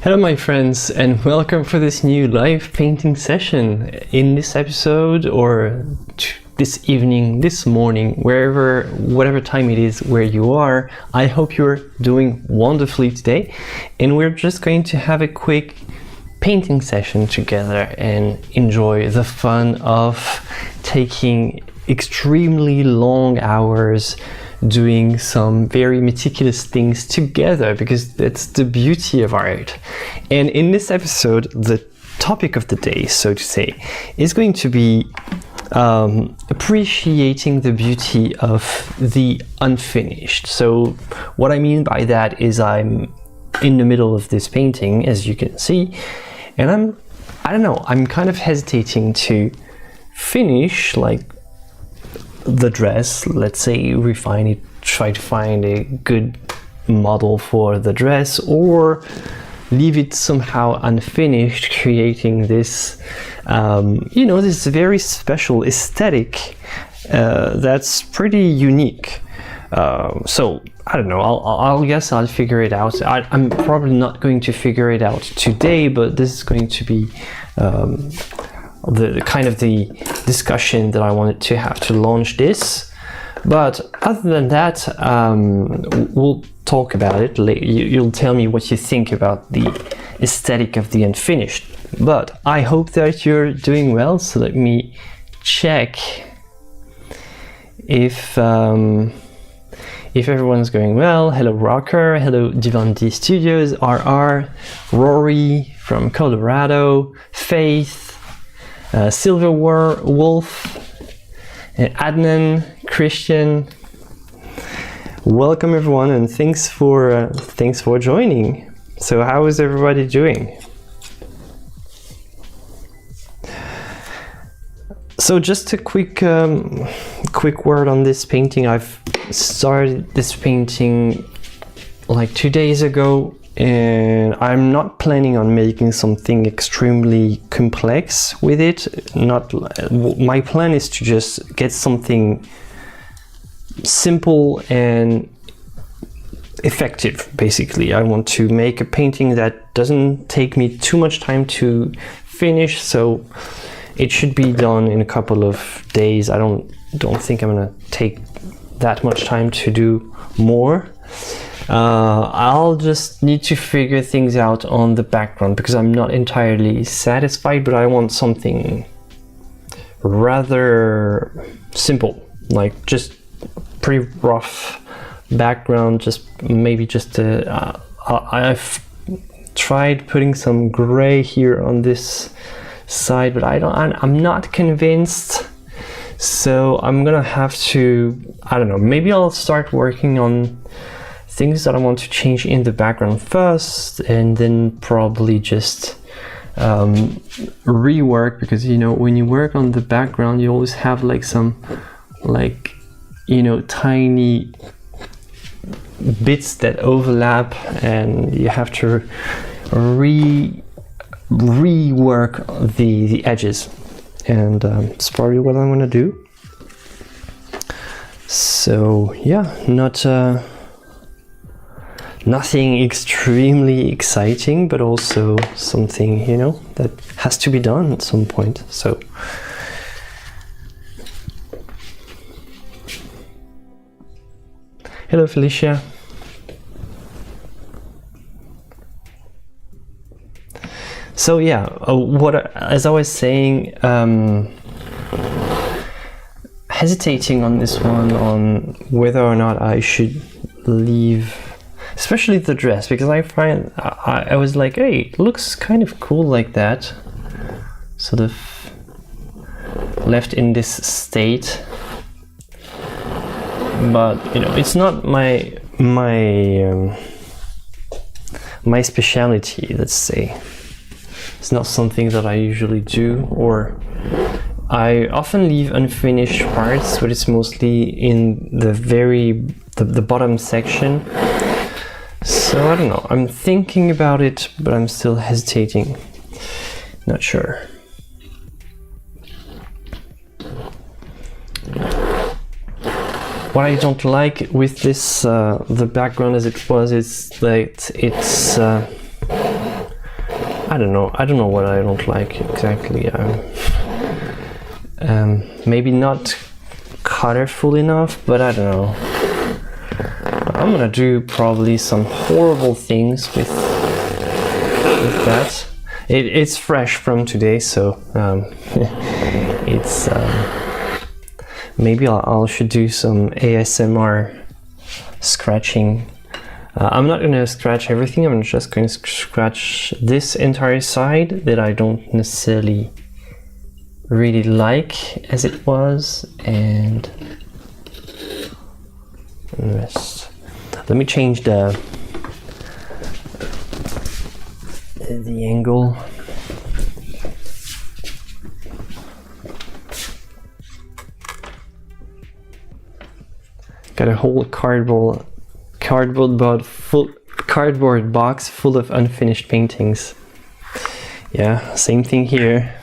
Hello my friends, and welcome for this new live painting session. In this episode, or this evening, this morning, whatever time it is where you are, I hope you're doing wonderfully today. And we're just going to have a quick painting session together and enjoy the fun of taking extremely long hours doing some very meticulous things together, because that's the beauty of art. And in this episode, the topic of the day, so to say, is going to be appreciating the beauty of the unfinished. So what I mean by that is I'm in the middle of this painting, as you can see, and I'm kind of hesitating to finish like the dress. Let's say refine it, try to find a good model for the dress, or leave it somehow unfinished, creating this this very special aesthetic that's pretty unique. So I don't know, I'll guess I'll figure it out. I'm probably not going to figure it out today, but this is going to be the kind of the discussion that I wanted to have to launch this. But other than that, we'll talk about it. You'll tell me what you think about the aesthetic of the unfinished. But I hope that you're doing well, so let me check if everyone's going well. Hello Rocker, hello Divinity Studios, RR, Rory from Colorado, Faith, Silver Wolf, Adnan, Christian. Welcome everyone, and thanks for joining. So how is everybody doing? So just a quick word on this painting. I've started this painting like 2 days ago, and I'm not planning on making something extremely complex with it. My plan is to just get something simple and effective. Basically, I want to make a painting that doesn't take me too much time to finish, so it should be done in a couple of days. I don't think I'm gonna take that much time to do more. I'll just need to figure things out on the background, because I'm not entirely satisfied, but I want something rather simple, like just pretty rough background. I've tried putting some gray here on this side, but I'm not convinced. So I'm gonna have to, I don't know, maybe I'll start working on things that I want to change in the background first, and then probably just rework, because when you work on the background, you always have like some tiny bits that overlap, and you have to rework the edges, and it's probably what I'm gonna do. So yeah, nothing extremely exciting, but also something, that has to be done at some point. So hello Felicia. So yeah, as I was saying, hesitating on this one, on whether or not I should leave, especially the dress, because I find I was like, hey, it looks kind of cool like that, sort of left in this state. But it's not my speciality, let's say. It's not something that I usually do, or I often leave unfinished parts, but it's mostly in the bottom section. So I don't know, I'm thinking about it, but I'm still hesitating, not sure. What I don't like with this, the background as it was, is that it's I don't know what I don't like exactly. Maybe not colorful enough, but I don't know. I'm gonna do probably some horrible things with that. It's fresh from today, so it's maybe I should do some ASMR scratching. I'm not gonna scratch everything. I'm just going to scratch this entire side that I don't necessarily really like as it was, and rest. Let me change the angle. Got a whole cardboard box full of unfinished paintings. Yeah, same thing here.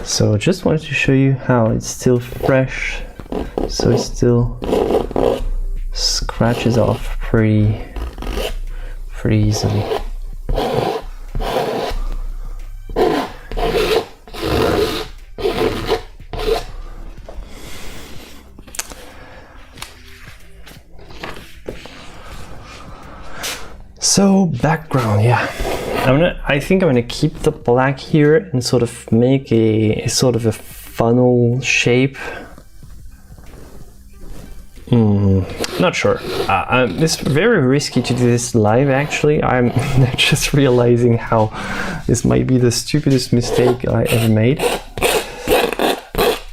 So just wanted to show you how it's still fresh, so it still scratches off pretty easily. So background, yeah. I think I'm gonna keep the black here and sort of make a sort of a funnel shape. Not sure. It's very risky to do this live, actually. I'm just realizing how this might be the stupidest mistake I ever made.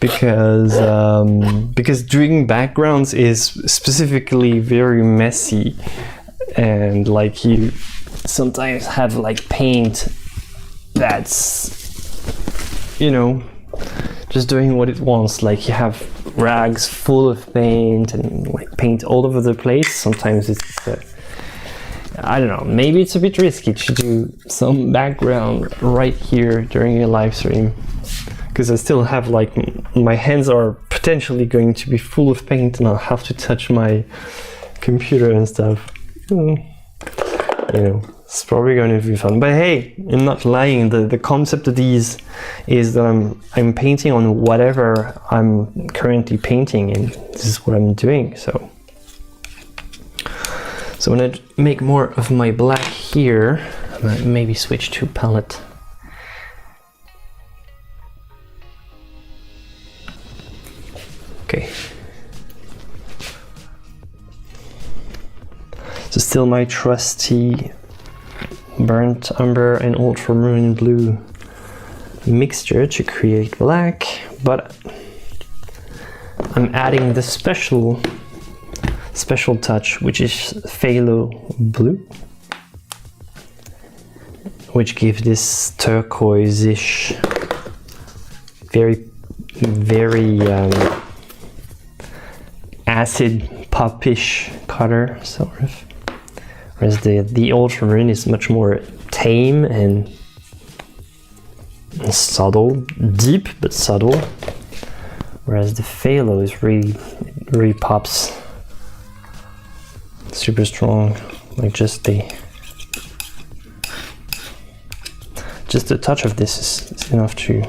Because doing backgrounds is specifically very messy, and like you sometimes have like paint that's, you know, just doing what it wants. Like you have rags full of paint and like paint all over the place. Sometimes it's I don't know, maybe it's a bit risky to do some background right here during a live stream, because I still have like my hands are potentially going to be full of paint and I'll have to touch my computer and stuff. You know, it's probably going to be fun. But hey, I'm not lying. The concept of these is that I'm painting on whatever I'm currently painting, and this is what I'm doing. So I'm gonna make more of my black here. I'm gonna maybe switch to palette. Okay. So still my trusty burnt umber and ultramarine blue mixture to create black, but I'm adding the special touch, which is phthalo blue, which gives this turquoise-ish, very acid pop-ish color, sort of. Whereas the ultramarine is much more tame and subtle, deep but subtle. Whereas the phthalo is really pops super strong, like just the touch of this is enough to.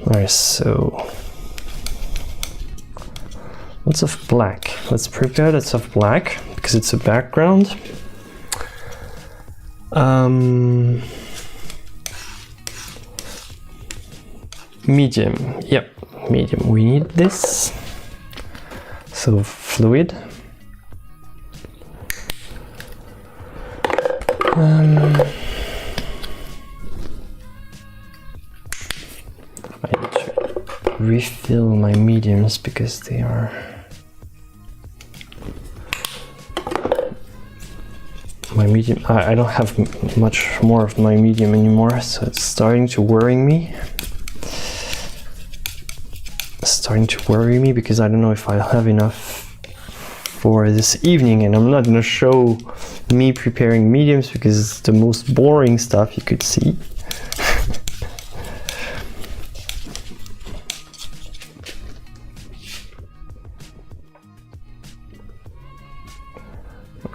Alright, so lots of black. Let's prepare lots of black because it's a background. Medium, yep, medium. We need this. So fluid. I need to refill my mediums because they are my medium. I don't have much more of my medium anymore, so it's starting to worry me. Because I don't know if I'll have enough for this evening, and I'm not gonna show me preparing mediums because it's the most boring stuff you could see.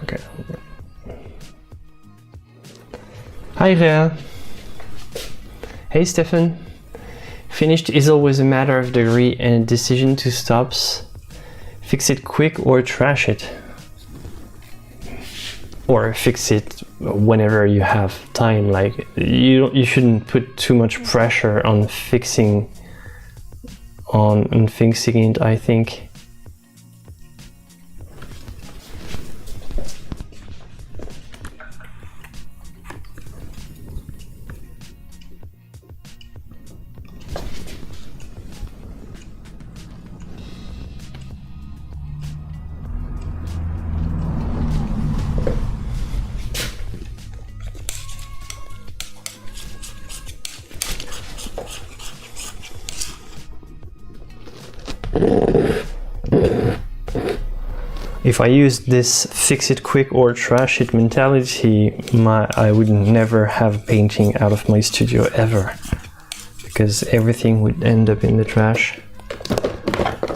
Okay. Hi Rhea. Hey Stefan. Finished is always a matter of degree, and a decision to stops. Fix it quick or trash it. Or fix it whenever you have time. Like you shouldn't put too much pressure on fixing it, I think. If I used this fix it quick or trash it mentality, I would never have a painting out of my studio ever, because everything would end up in the trash.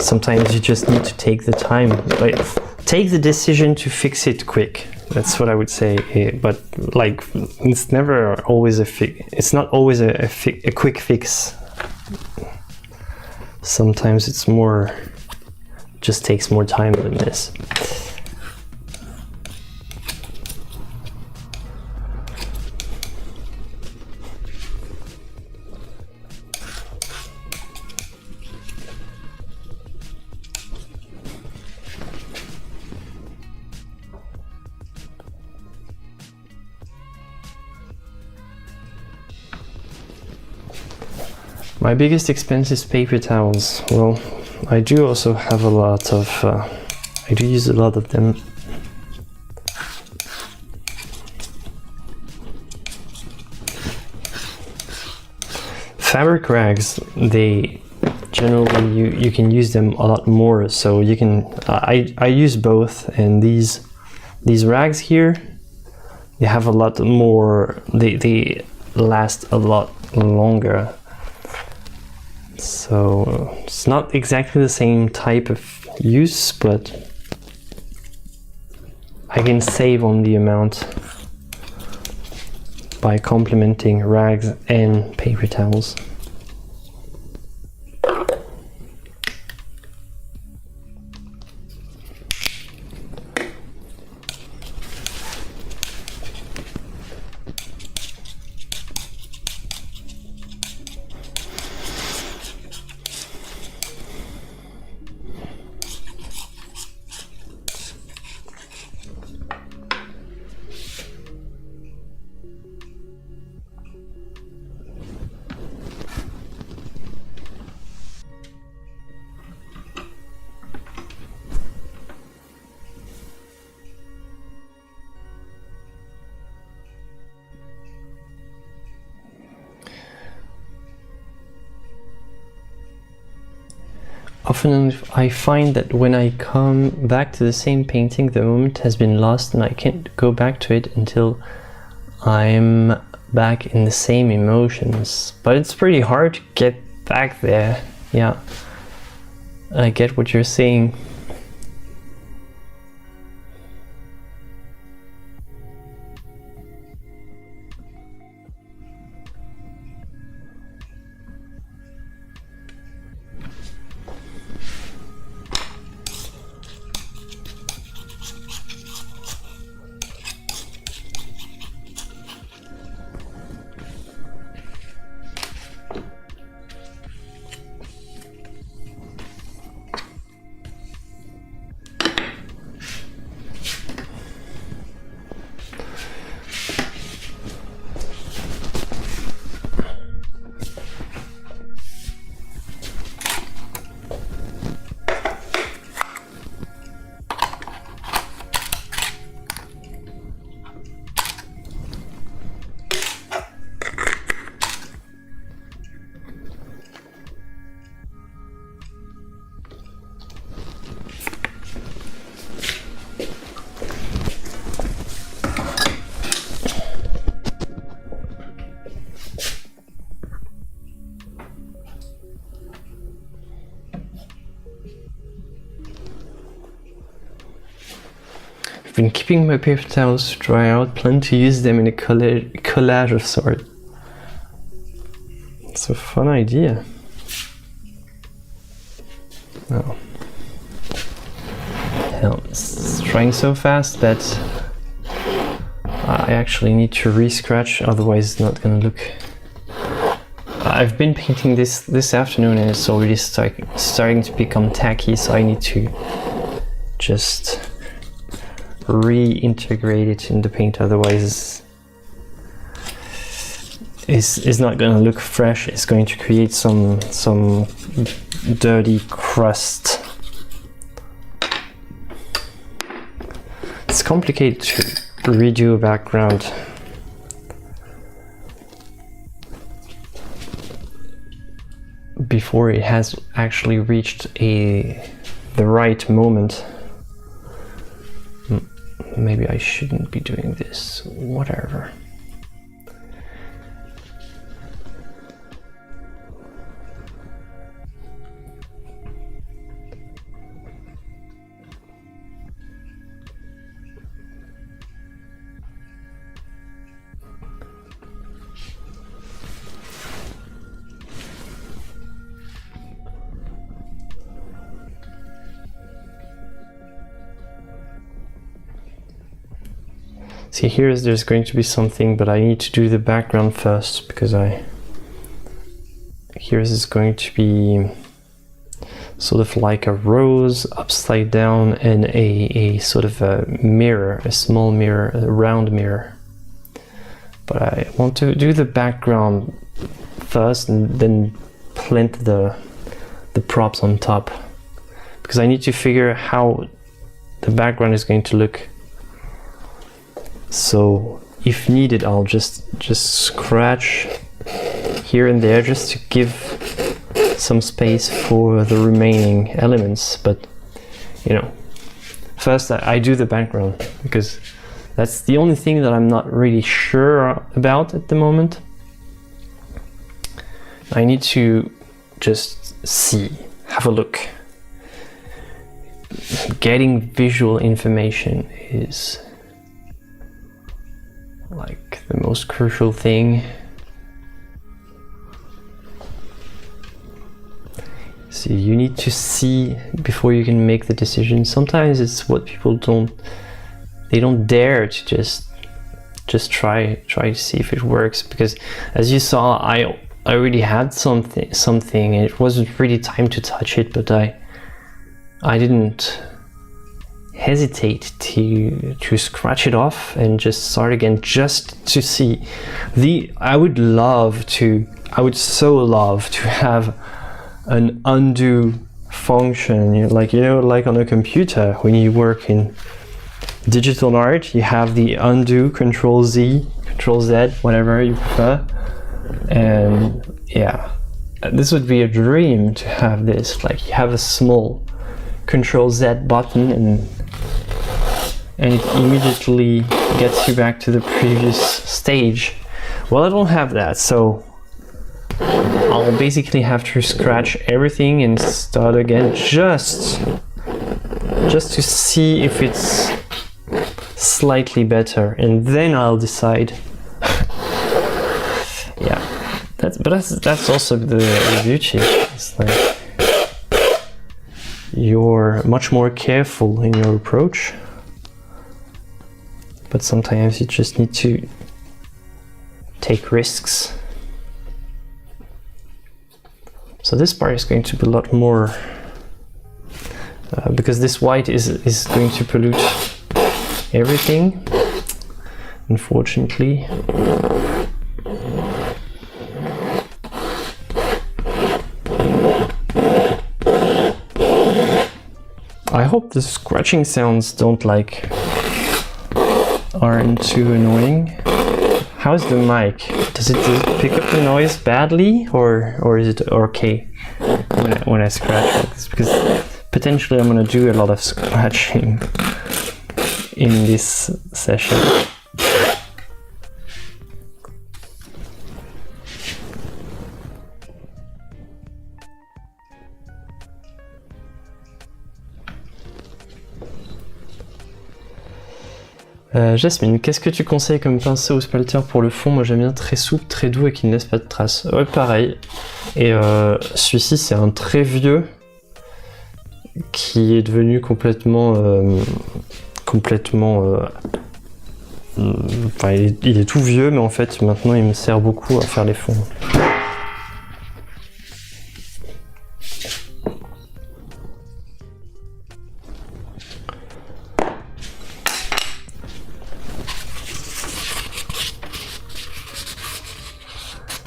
Sometimes you just need to take the time, like take the decision to fix it quick. That's what I would say. But like, it's never always it's not always a quick fix. Sometimes it's more, just takes more time than this. My biggest expense is paper towels. Well, I do also have a lot of, I do use a lot of them. Fabric rags, they generally, you can use them a lot more, so you can, I use both, and these rags here, they have a lot more, they last a lot longer. So it's not exactly the same type of use, but I can save on the amount by complementing rags and paper towels. Often I find that when I come back to the same painting, the moment has been lost and I can't go back to it until I'm back in the same emotions. But it's pretty hard to get back there. Yeah, I get what you're saying. I've been keeping my paper towels to dry out, plan to use them in a collage of sorts. It's a fun idea. Oh. Hell, it's drying so fast that I actually need to re-scratch, otherwise it's not gonna look... I've been painting this afternoon and it's already starting to become tacky, so I need to just reintegrate it in the paint, otherwise it's not going to look fresh. It's going to create some dirty crust. It's complicated to redo a background. Before it has actually reached the right moment. Maybe I shouldn't be doing this, whatever. See, there's going to be something, but I need to do the background first, because here's is going to be sort of like a rose upside down and a sort of a mirror, a small mirror, a round mirror. But I want to do the background first and then plant the props on top, because I need to figure how the background is going to look. So if needed, I'll just scratch here and there just to give some space for the remaining elements. But you know, first I do the background, because that's the only thing that I'm not really sure about at the moment. I need to just have a look. Getting visual information is like the most crucial thing. See, you need to see before you can make the decision. Sometimes it's what people don't dare to just try to see if it works, because as you saw, I already had something and it wasn't really time to touch it, but I didn't hesitate to scratch it off and just start again, just to see. I would so love to have an undo function, like on a computer when you work in digital art, you have the undo, Control Z, Control Z, whatever you prefer. And yeah, this would be a dream to have this, like you have a small Control Z button and it immediately gets you back to the previous stage. Well, I don't have that, so I'll basically have to scratch everything and start again, just to see if it's slightly better, and then I'll decide. Yeah, that's also the beauty. It's like you're much more careful in your approach, but sometimes you just need to take risks. So this part is going to be a lot more, because this white is going to pollute everything, unfortunately. I hope the scratching sounds aren't too annoying. How's the mic? Does it pick up the noise badly, or is it okay when I scratch like this? Because potentially I'm gonna do a lot of scratching in this session. Jasmine, qu'est-ce que tu conseilles comme pinceau ou spalter pour le fond? Moi j'aime bien très souple, très doux et qui ne laisse pas de traces. Ouais, pareil. Et celui-ci c'est un très vieux qui est devenu complètement... enfin, il est tout vieux, mais en fait maintenant il me sert beaucoup à faire les fonds.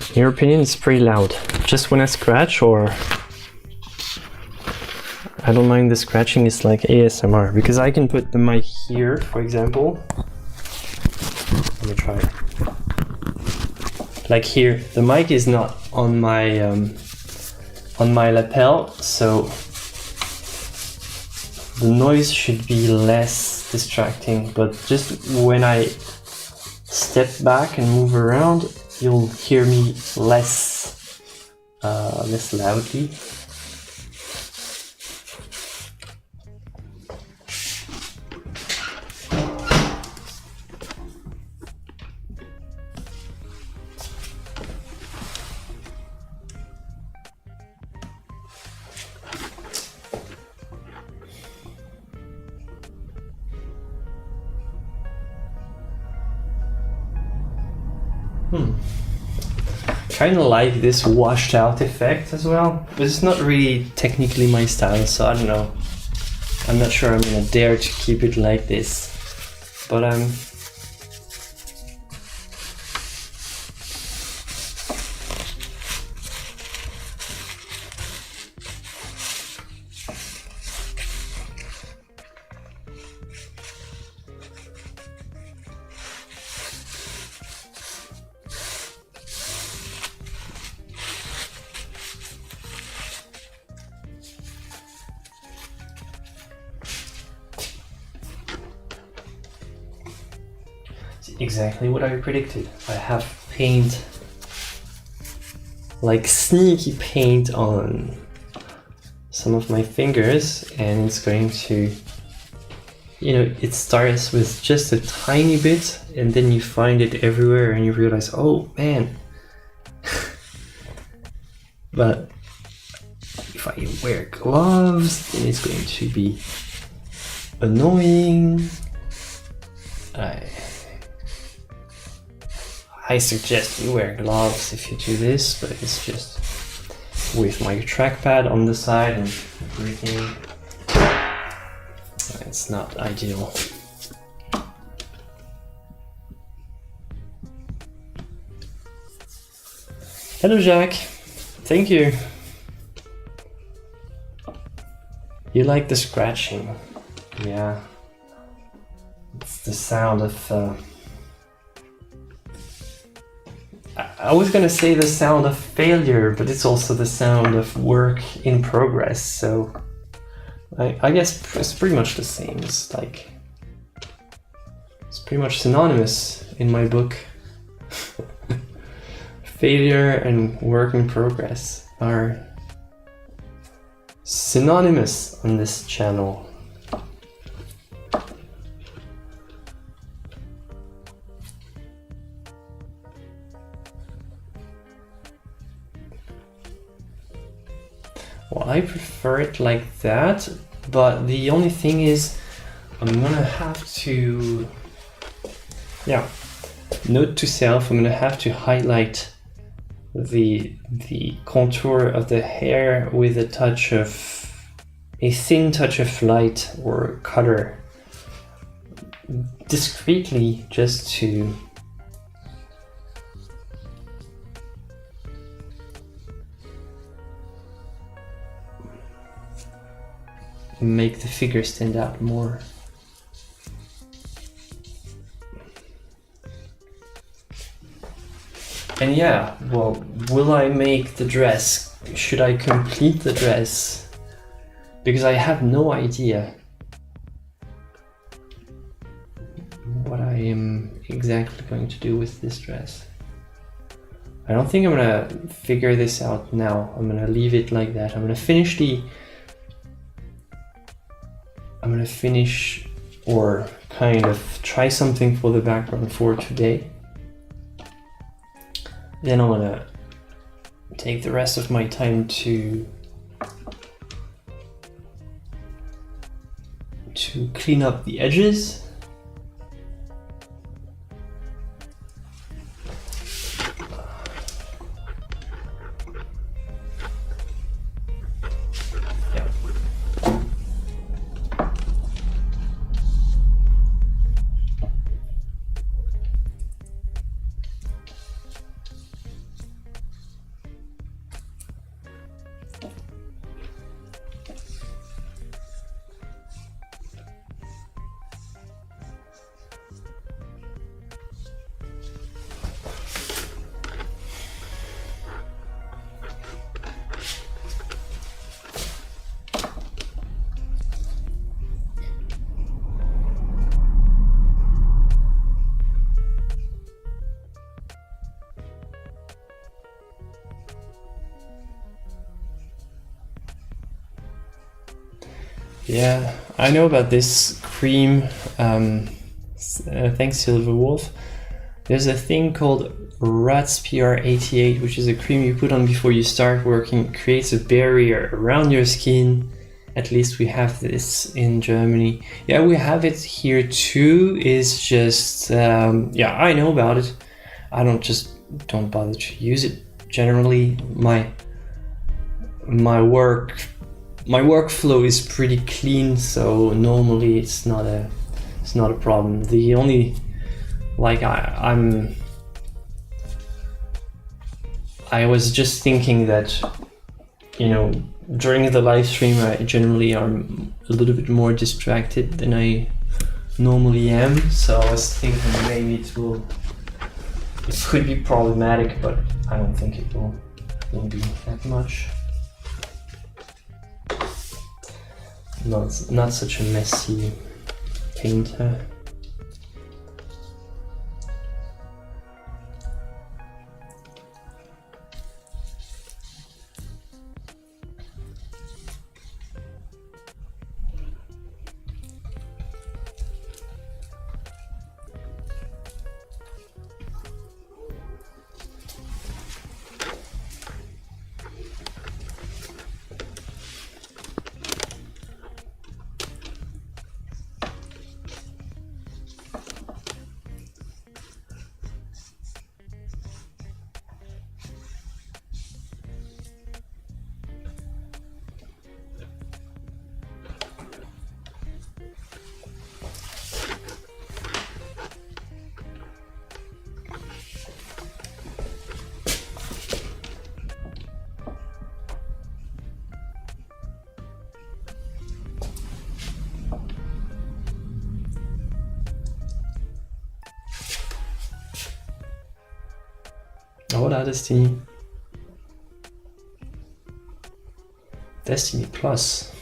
In your opinion, it's pretty loud. Just when I scratch, or I don't mind the scratching. It's like ASMR because I can put the mic here, for example. Let me try. Like here, the mic is not on my lapel, so the noise should be less distracting. But just when I step back and move around, you'll hear me less loudly. Kind of like this washed out effect as well, but it's not really technically my style, so I don't know. I'm not sure I'm gonna dare to keep it like this, but exactly what I predicted. I have paint, like sneaky paint on some of my fingers, and it's going to, you know, it starts with just a tiny bit and then you find it everywhere and you realize, oh man. But if I wear gloves, then it's going to be annoying. I suggest you wear gloves if you do this, but it's just with my trackpad on the side and everything. It's not ideal. Hello, Jack. Thank you. You like the scratching? Yeah. It's the sound of... I was gonna say the sound of failure, but it's also the sound of work in progress, so I guess it's pretty much the same. It's like, it's pretty much synonymous in my book. Failure and work in progress are synonymous on this channel. Well, I prefer it like that, but the only thing is I'm gonna have to, note to self, I'm gonna have to highlight the contour of the hair with a thin touch of light or color discreetly, just to make the figure stand out more. And yeah, well, will I make the dress? Should I complete the dress? Because I have no idea what I am exactly going to do with this dress. I don't think I'm gonna figure this out now. I'm gonna leave it like that. I'm gonna finish or kind of try something for the background for today. Then I'm gonna take the rest of my time to clean up the edges. Yeah, I know about this cream, thanks Silver Wolf. There's a thing called Rats PR88, which is a cream you put on before you start working. It creates a barrier around your skin. At least we have this in Germany. Yeah, we have it here too. It's just, yeah, I know about it. I don't bother to use it. Generally, my workflow is pretty clean, so normally it's not a problem. The only, like, I was just thinking that, you know, during the live stream I generally am a little bit more distracted than I normally am, so I was thinking maybe it could be problematic, but I don't think it will be that much. Not such a messy painter. Hola, Destiny. Destiny Plus.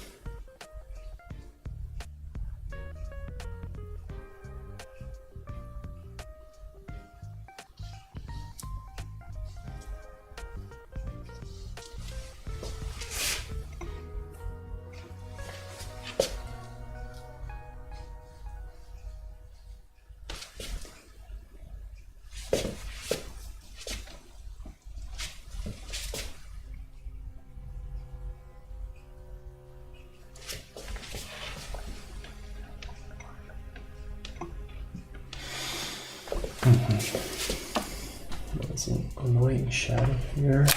That's an annoying shadow here.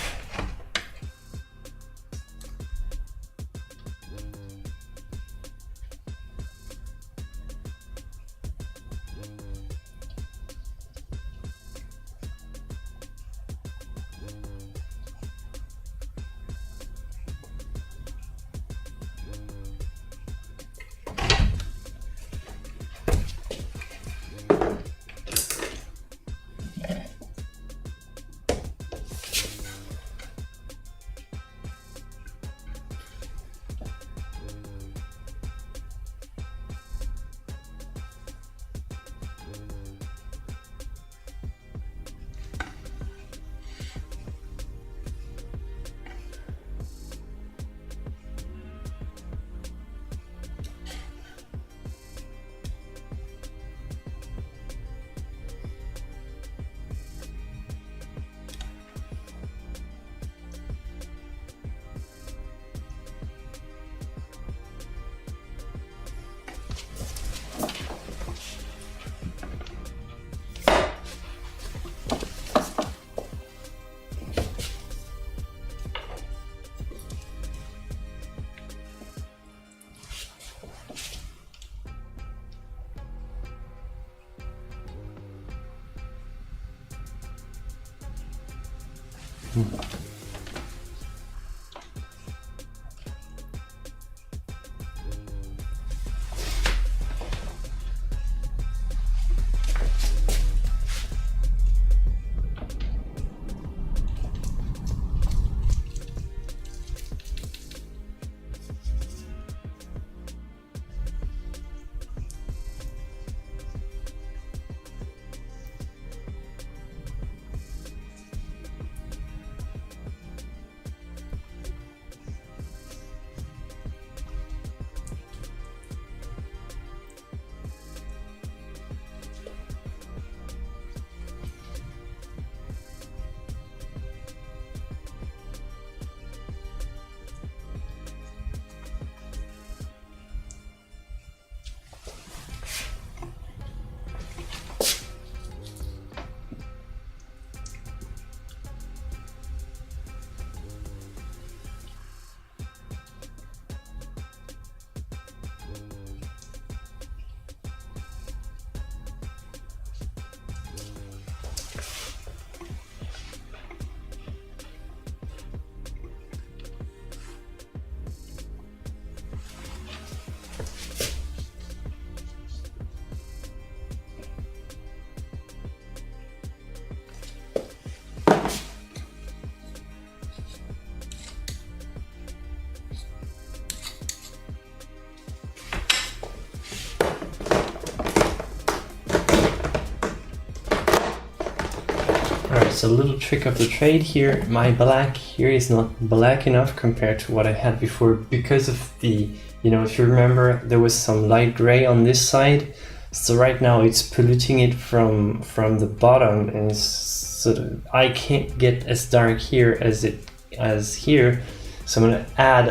Alright, so a little trick of the trade here. My black here is not black enough compared to what I had before because of the, you know, if you remember, there was some light gray on this side. So right now it's polluting it from the bottom, and it's sort of, I can't get as dark here as here. So I'm gonna add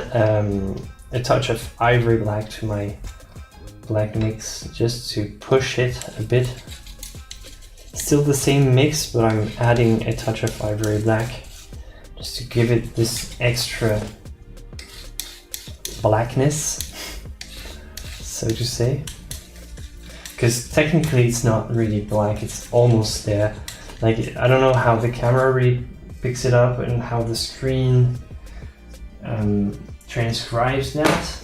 a touch of ivory black to my black mix just to push it a bit. Still the same mix, but I'm adding a touch of ivory black just to give it this extra blackness, so to say. Because technically it's not really black, it's almost there. Like, I don't know how the camera really picks it up and how the screen transcribes that.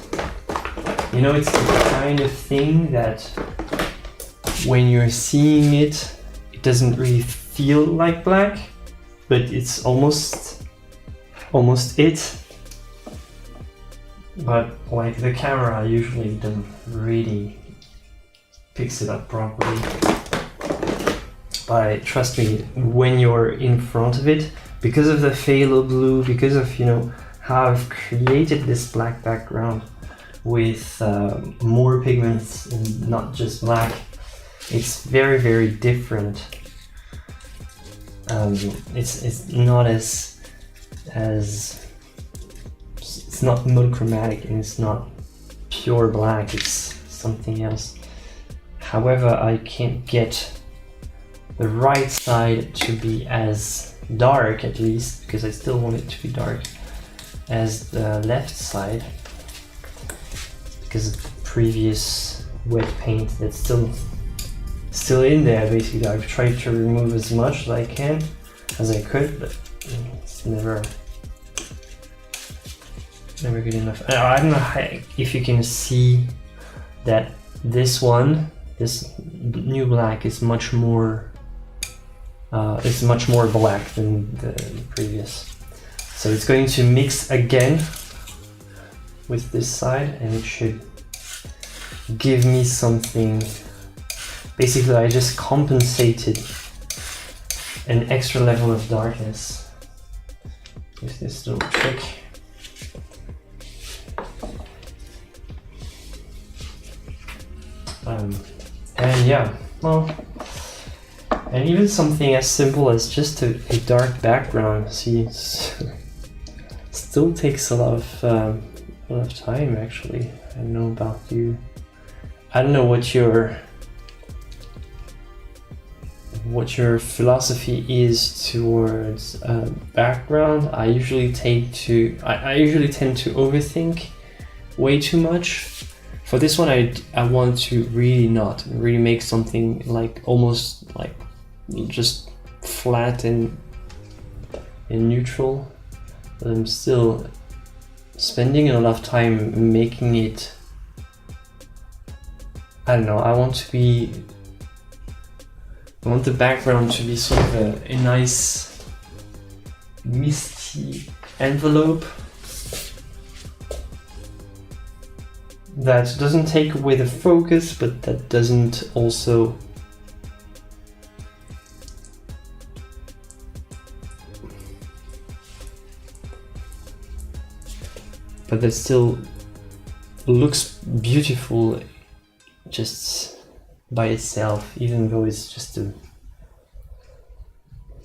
You know, it's the kind of thing that when you're seeing it, doesn't really feel like black, but it's almost it. But like the camera usually doesn't really picks it up properly. But trust me, when you're in front of it, because of the phthalo blue, because of, you know, how I've created this black background with more pigments and not just black, it's very, very different. It's not as it's not monochromatic, and it's not pure black, it's something else. However, I can't get the right side to be as dark, at least, because I still want it to be dark, as the left side, because of the previous wet paint that's still in there. Basically, I've tried to remove as much as I can, as I could, but it's never good enough. I don't know if you can see that this new black is much more black than the previous. So it's going to mix again with this side, and it should give me something. Basically, I just compensated an extra level of darkness with this little trick. And yeah, well, and even something as simple as just a dark background, see, still takes a lot of time, actually. I don't know about you. I don't know what your philosophy is towards background. I usually tend to overthink way too much. For this one, I want to really make something like almost like just flat and in neutral, but I'm still spending a lot of time making it, I don't know, I want the background to be sort of a nice misty envelope that doesn't take away the focus, but that doesn't also but that still looks beautiful just by itself, even though it's just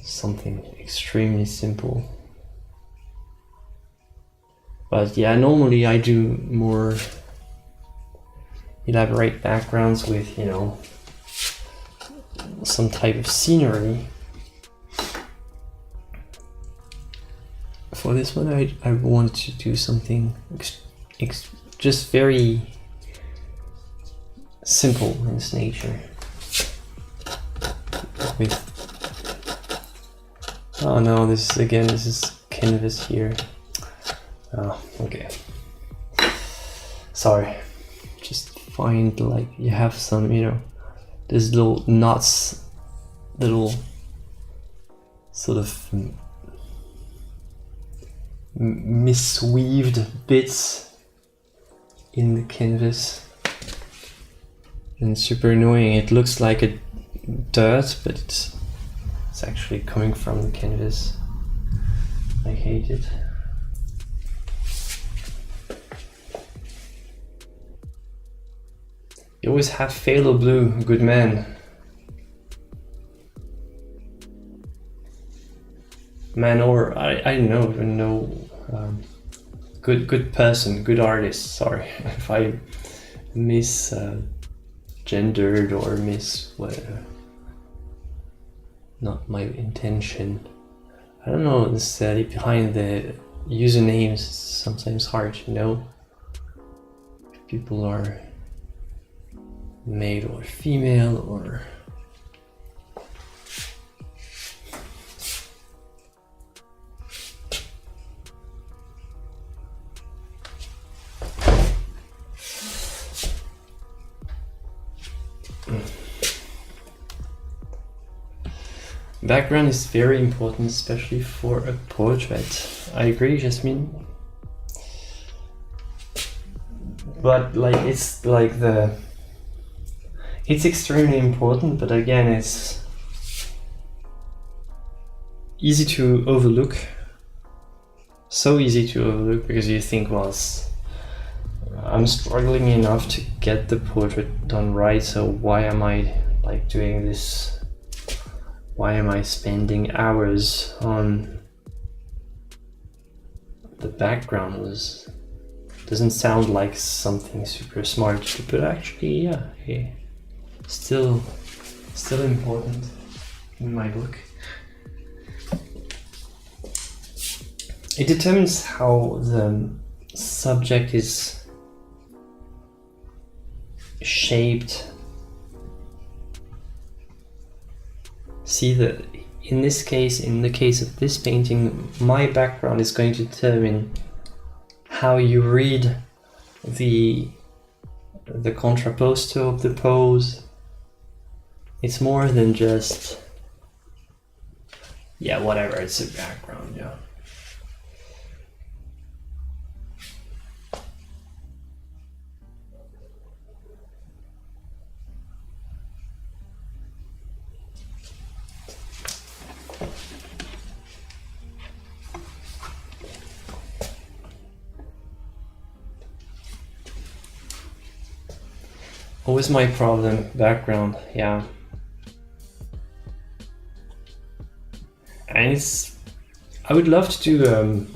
something extremely simple. But yeah, normally I do more elaborate backgrounds with, you know, some type of scenery. For this one, I wanted to do something just very simple in its nature. Oh no, this is canvas here. Oh, okay. Sorry. Just find, like, you have some, you know, these little knots, little sort of misweaved bits in the canvas, and super annoying. It looks like a dirt, but it's actually coming from the canvas. I hate it. You always have phthalo blue, good man. Man, or I don't even know. Good person, good artist. Sorry if I gendered or whatever. Not my intention. I don't know necessarily behind the usernames. It's sometimes hard to know if people are male or female or. Background is very important, especially for a portrait. I agree, Jasmine. But like it's extremely important, but again, it's easy to overlook. So easy to overlook because you think, well, I'm struggling enough to get the portrait done right, so why am I like doing this? Why am I spending hours on the background? Doesn't sound like something super smart, but actually, yeah, hey, still important in my book. It determines how the subject is shaped. See that in this case, in the case of this painting, my background is going to determine how you read the contrapposto of the pose. It's more than just, yeah, whatever, it's a background, yeah. Always my problem, background, yeah. And I would love to do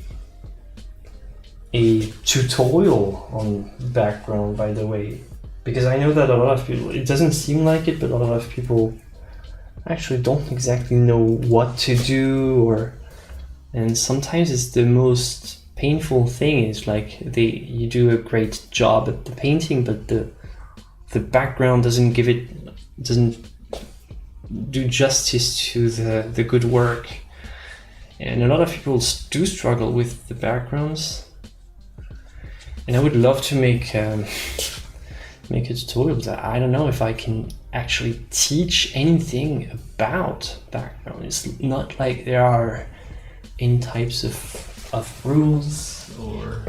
a tutorial on background, by the way, because I know that a lot of people, it doesn't seem like it, but a lot of people actually don't exactly know what to do, and sometimes it's the most painful thing. Is like you do a great job at the painting, but the background doesn't do justice to the good work. And a lot of people do struggle with the backgrounds. And I would love to make a tutorial, but I don't know if I can actually teach anything about background. It's not like there are any types of rules or,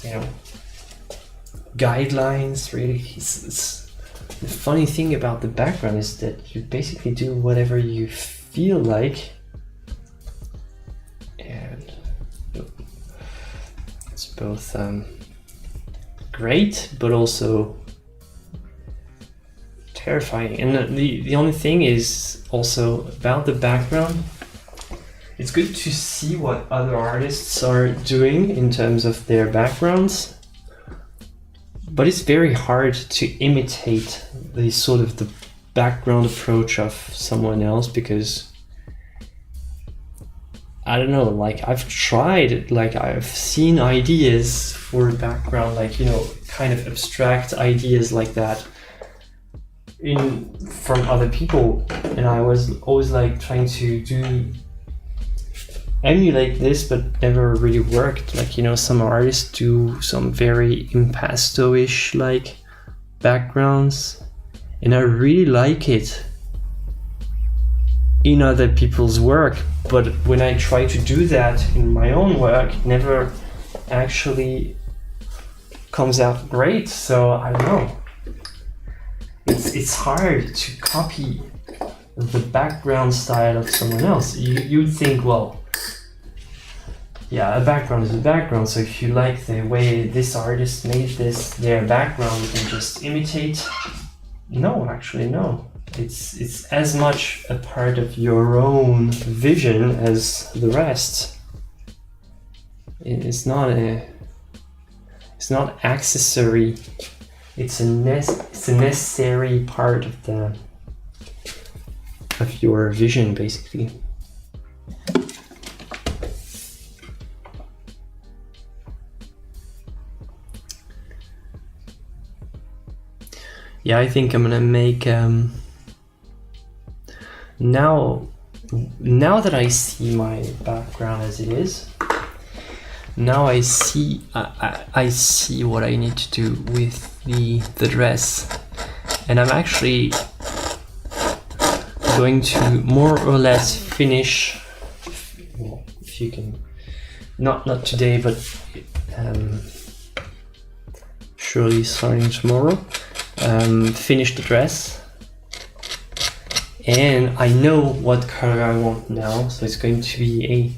you know, guidelines, really. The funny thing about the background is that you basically do whatever you feel like, and it's both great but also terrifying. And the only thing is also about the background, it's good to see what other artists are doing in terms of their backgrounds, but it's very hard to imitate the sort of the background approach of someone else, because I don't know, like I've tried, like I've seen ideas for background, like, you know, kind of abstract ideas like that from other people, and I was always like trying to emulate this, but never really worked. Like, you know, some artists do some very impasto-ish like backgrounds, and I really like it in other people's work, but when I try to do that in my own work, it never actually comes out great. So I don't know, it's hard to copy the background style of someone else. You'd think, well, yeah, a background is a background, so if you like the way this artist made their background, you can just imitate. No, actually no. It's as much a part of your own vision as the rest. It's not accessory. It's a necessary part of your vision, basically. Yeah, I think I'm gonna make now that I see my background as it is, now I see I see what I need to do with the dress, and I'm actually going to more or less finish, well, if you can, not today, but surely starting tomorrow, finish the dress. And I know what color I want now, so it's going to be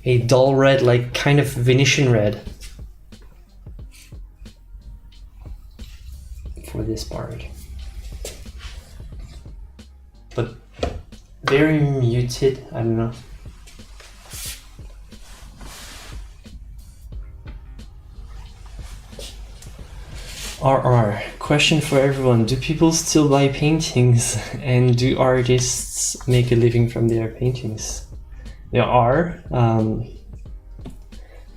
a dull red, like kind of Venetian red for this part, but very muted. I don't know. RR, question for everyone. Do people still buy paintings, and do artists make a living from their paintings? There are,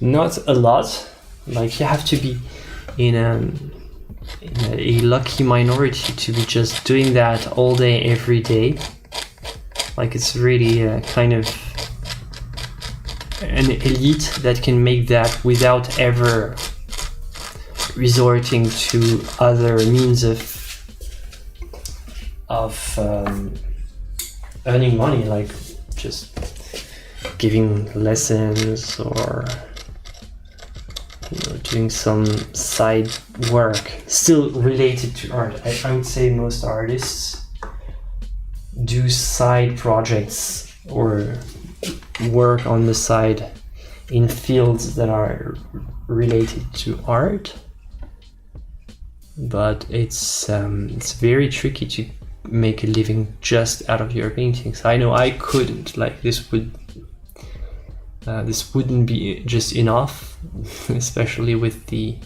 not a lot. Like, you have to be in a lucky minority to be just doing that all day, every day. Like, it's really kind of an elite that can make that without ever resorting to other means of earning money, like just giving lessons or, you know, doing some side work still related to art. I would say most artists do side projects or work on the side in fields that are related to art. But it's very tricky to make a living just out of your paintings. I know I couldn't. Like, this wouldn't be just enough, especially with the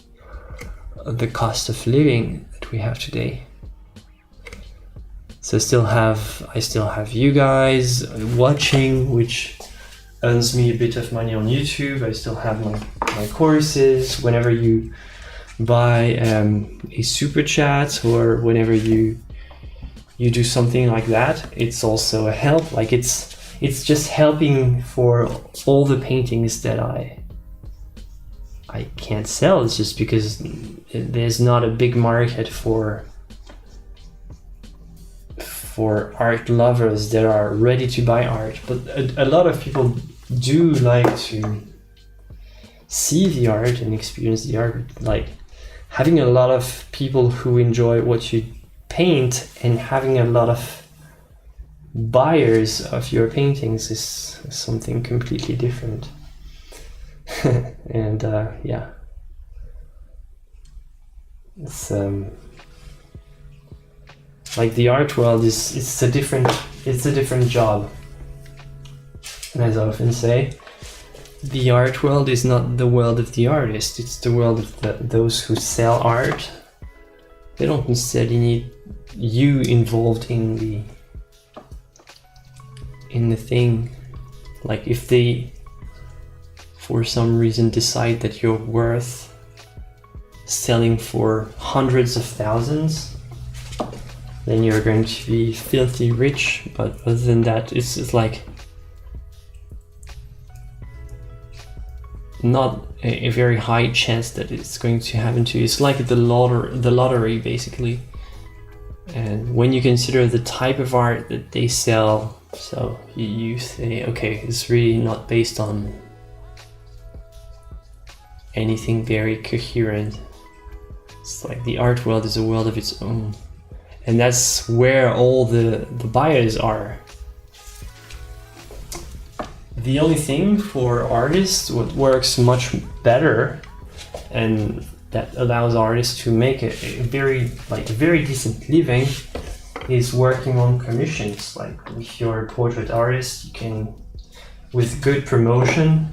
cost of living that we have today. So I still have you guys watching, which earns me a bit of money on YouTube. I still have my courses. Whenever you buy a super chat, or whenever you do something like that, it's also a help. Like, it's it's just helping for all the paintings that I can't sell. It's just because there's not a big market for art lovers that are ready to buy art, but a lot of people do like to see the art and experience the art. Like having a lot of people who enjoy what you paint and having a lot of buyers of your paintings is something completely different. And yeah, it's like the art world it's a different job. And as I often say, the art world is not the world of the artist, it's the world of those who sell art. They don't necessarily need you involved in the thing. Like if they for some reason decide that you're worth selling for hundreds of thousands, then you're going to be filthy rich. But other than that, it's like not a very high chance that it's going to happen to you. It's like the lottery basically. And when you consider the type of art that they sell, so you say, okay, it's really not based on anything very coherent. It's like the art world is a world of its own, and that's where all the buyers are. The only thing for artists, what works much better and that allows artists to make a very decent living, is working on commissions. Like if you're a portrait artist, you can, with good promotion,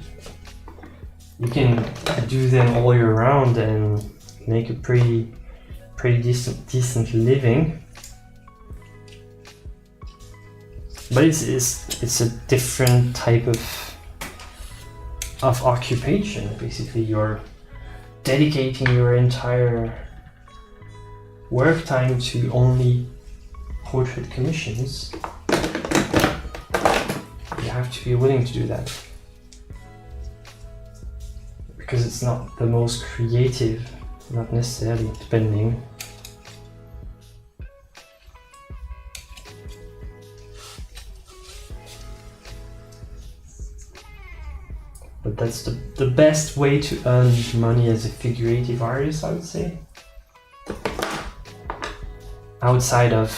you can do them all year round and make a pretty decent living. But it's a different type of occupation. Basically, you're dedicating your entire work time to only portrait commissions. You have to be willing to do that, because it's not the most creative, not necessarily, depending. But that's the best way to earn money as a figurative artist, I would say. Outside of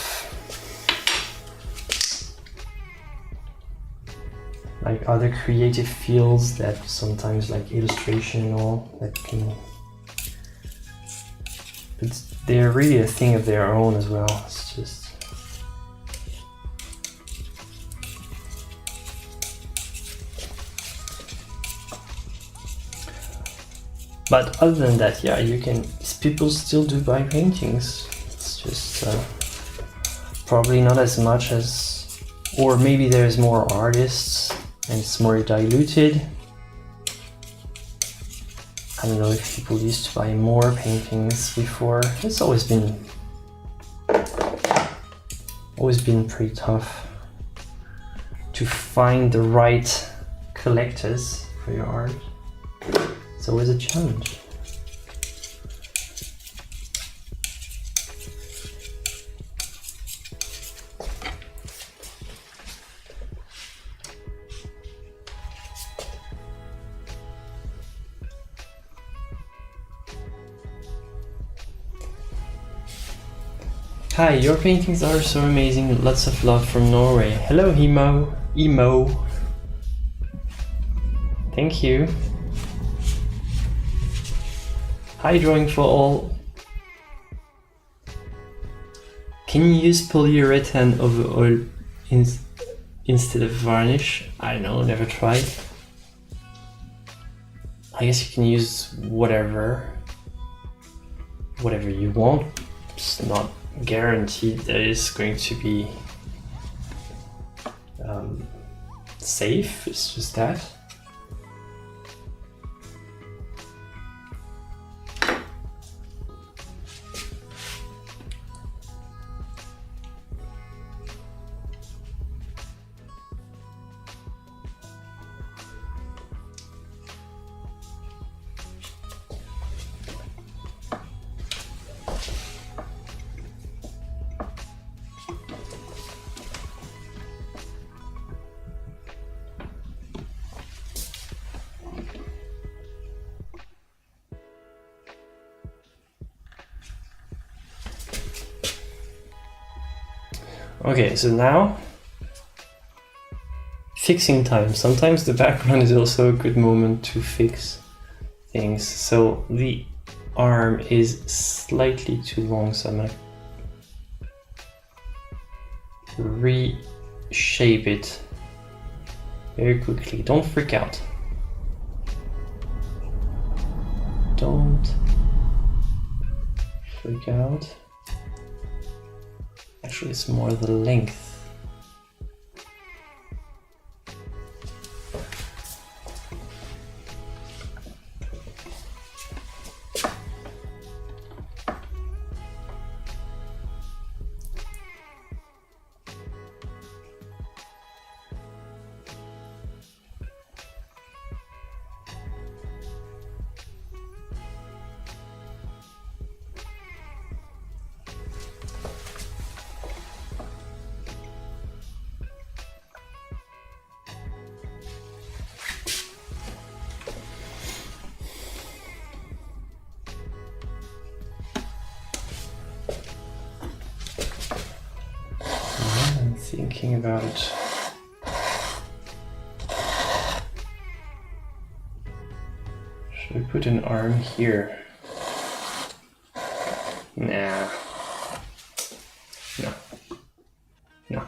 like other creative fields that sometimes, like illustration and all, that can, but they're really a thing of their own as well. It's just but other than that, yeah, you can, people still do buy paintings. It's just probably not as much as, or maybe there's more artists and it's more diluted. I don't know if people used to buy more paintings before. It's always been pretty tough to find the right collectors for your art. It's always a challenge. Hi, your paintings are so amazing. Lots of love from Norway. Hello, Emo. Thank you. Hi, drawing for all. Can you use polyurethane over oil instead of varnish? I don't know, never tried. I guess you can use whatever you want. It's not guaranteed that it's going to be safe. It's just that. Okay, so now fixing time. Sometimes the background is also a good moment to fix things. So the arm is slightly too long, so I'm gonna reshape it very quickly. Don't freak out. Don't freak out. Actually, it's more the length. Thinking about it. Should I put an arm here? Nah. No. No.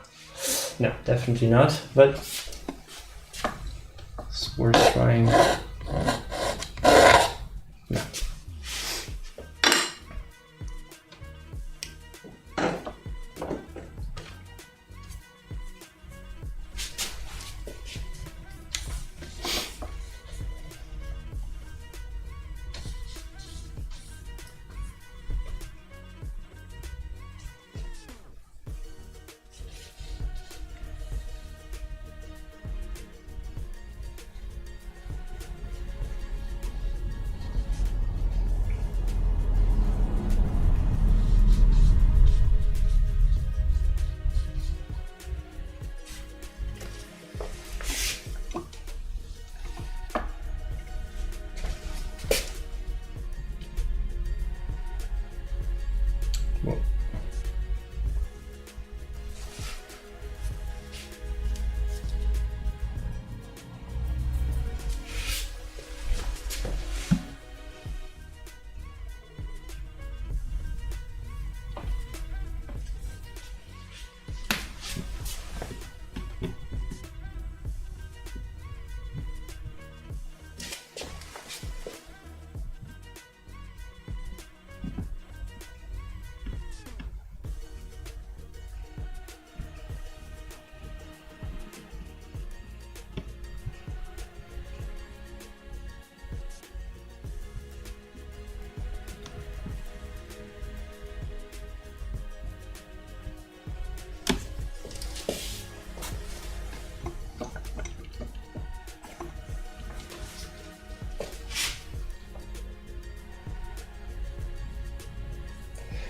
No, definitely not, but it's worth trying. No.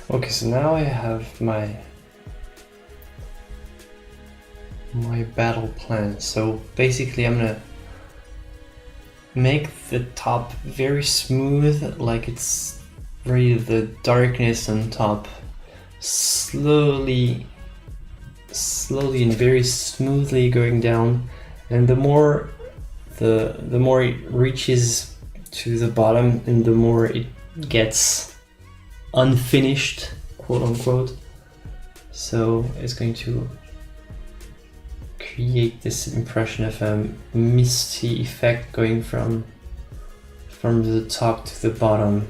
Okay, so now I have my battle plan. So basically I'm gonna make the top very smooth, like it's really the darkness on top, slowly and very smoothly going down, and the more it reaches to the bottom and the more it gets unfinished, quote unquote. So it's going to create this impression of a misty effect going from the top to the bottom.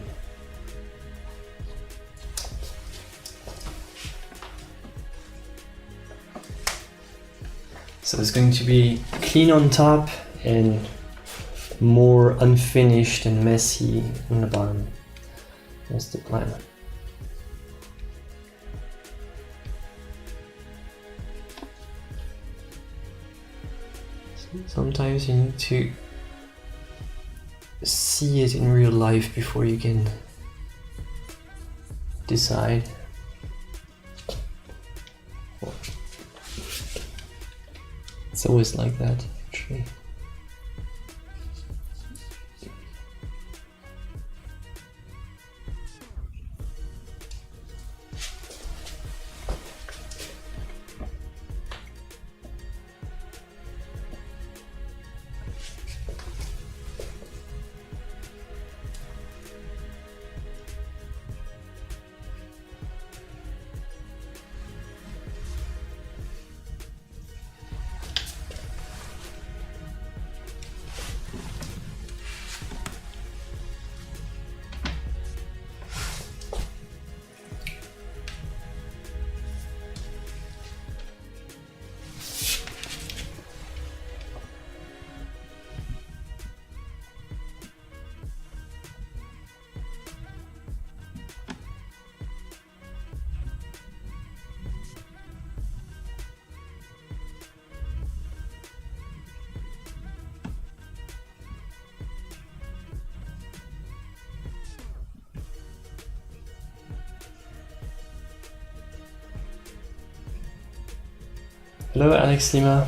So it's going to be clean on top and more unfinished and messy on the bottom. That's the plan. Sometimes you need to see it in real life before you can decide. It's always like that, actually. Hello, Alex Lima.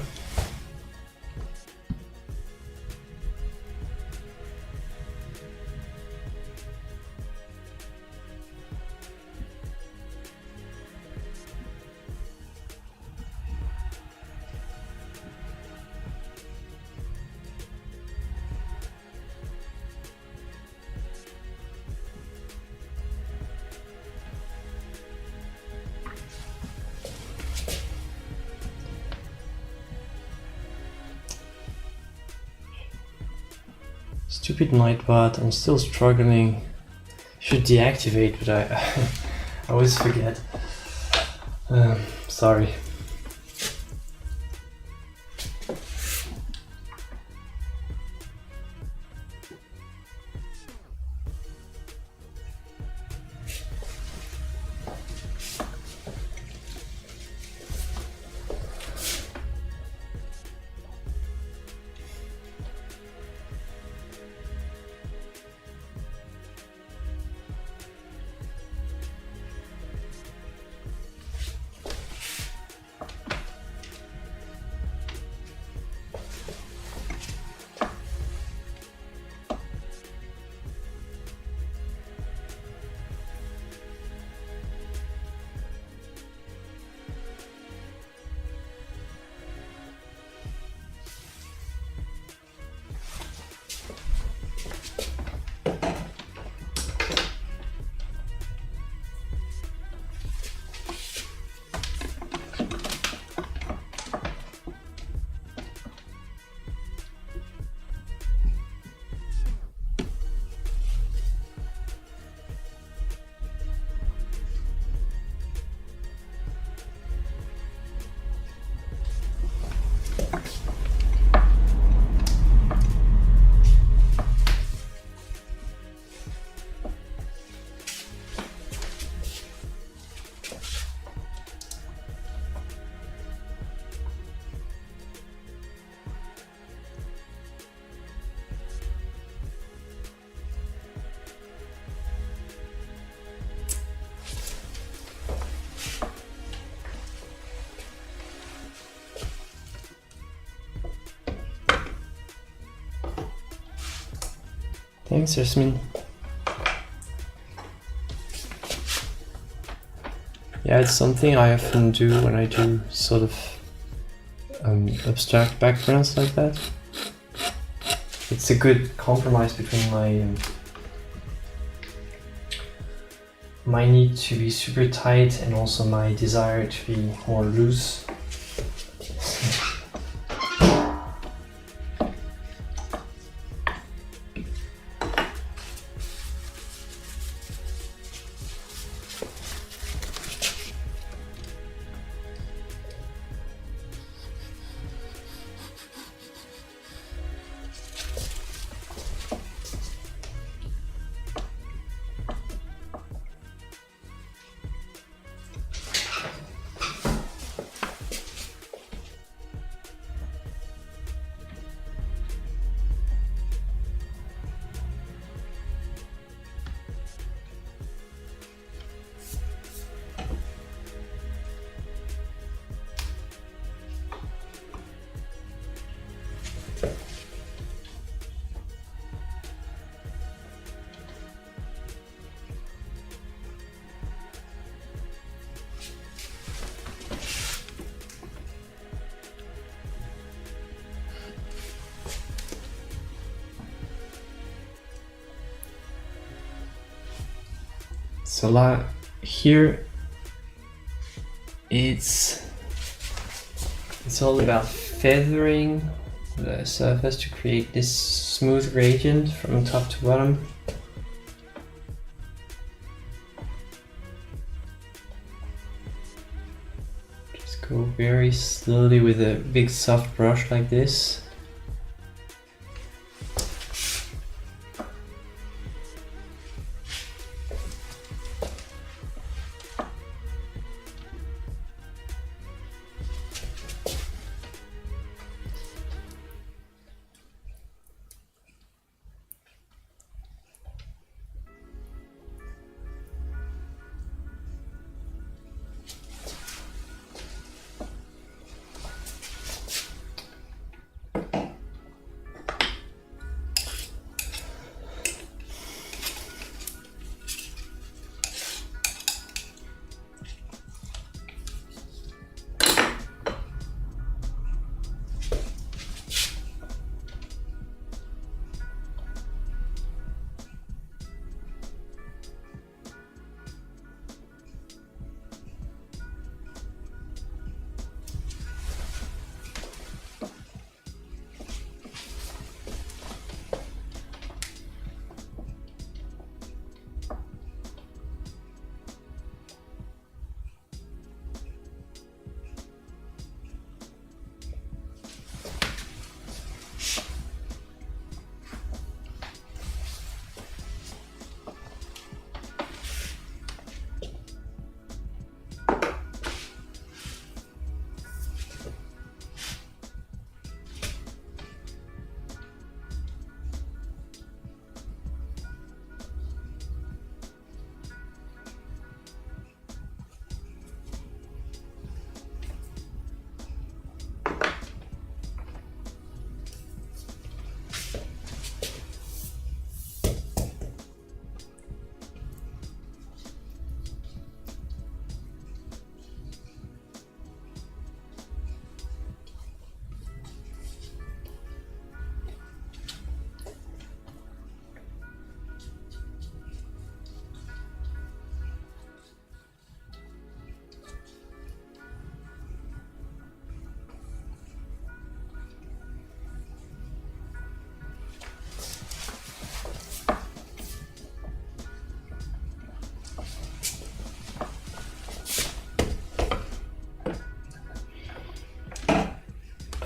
Stupid Nightbot, I'm still struggling. Should deactivate, but I always forget. Sorry. Thanks, Yasmin. Yeah, it's something I often do when I do sort of abstract backgrounds like that. It's a good compromise between my need to be super tight and also my desire to be more loose. So here it's all about feathering the surface to create this smooth gradient from top to bottom. Just go very slowly with a big soft brush like this.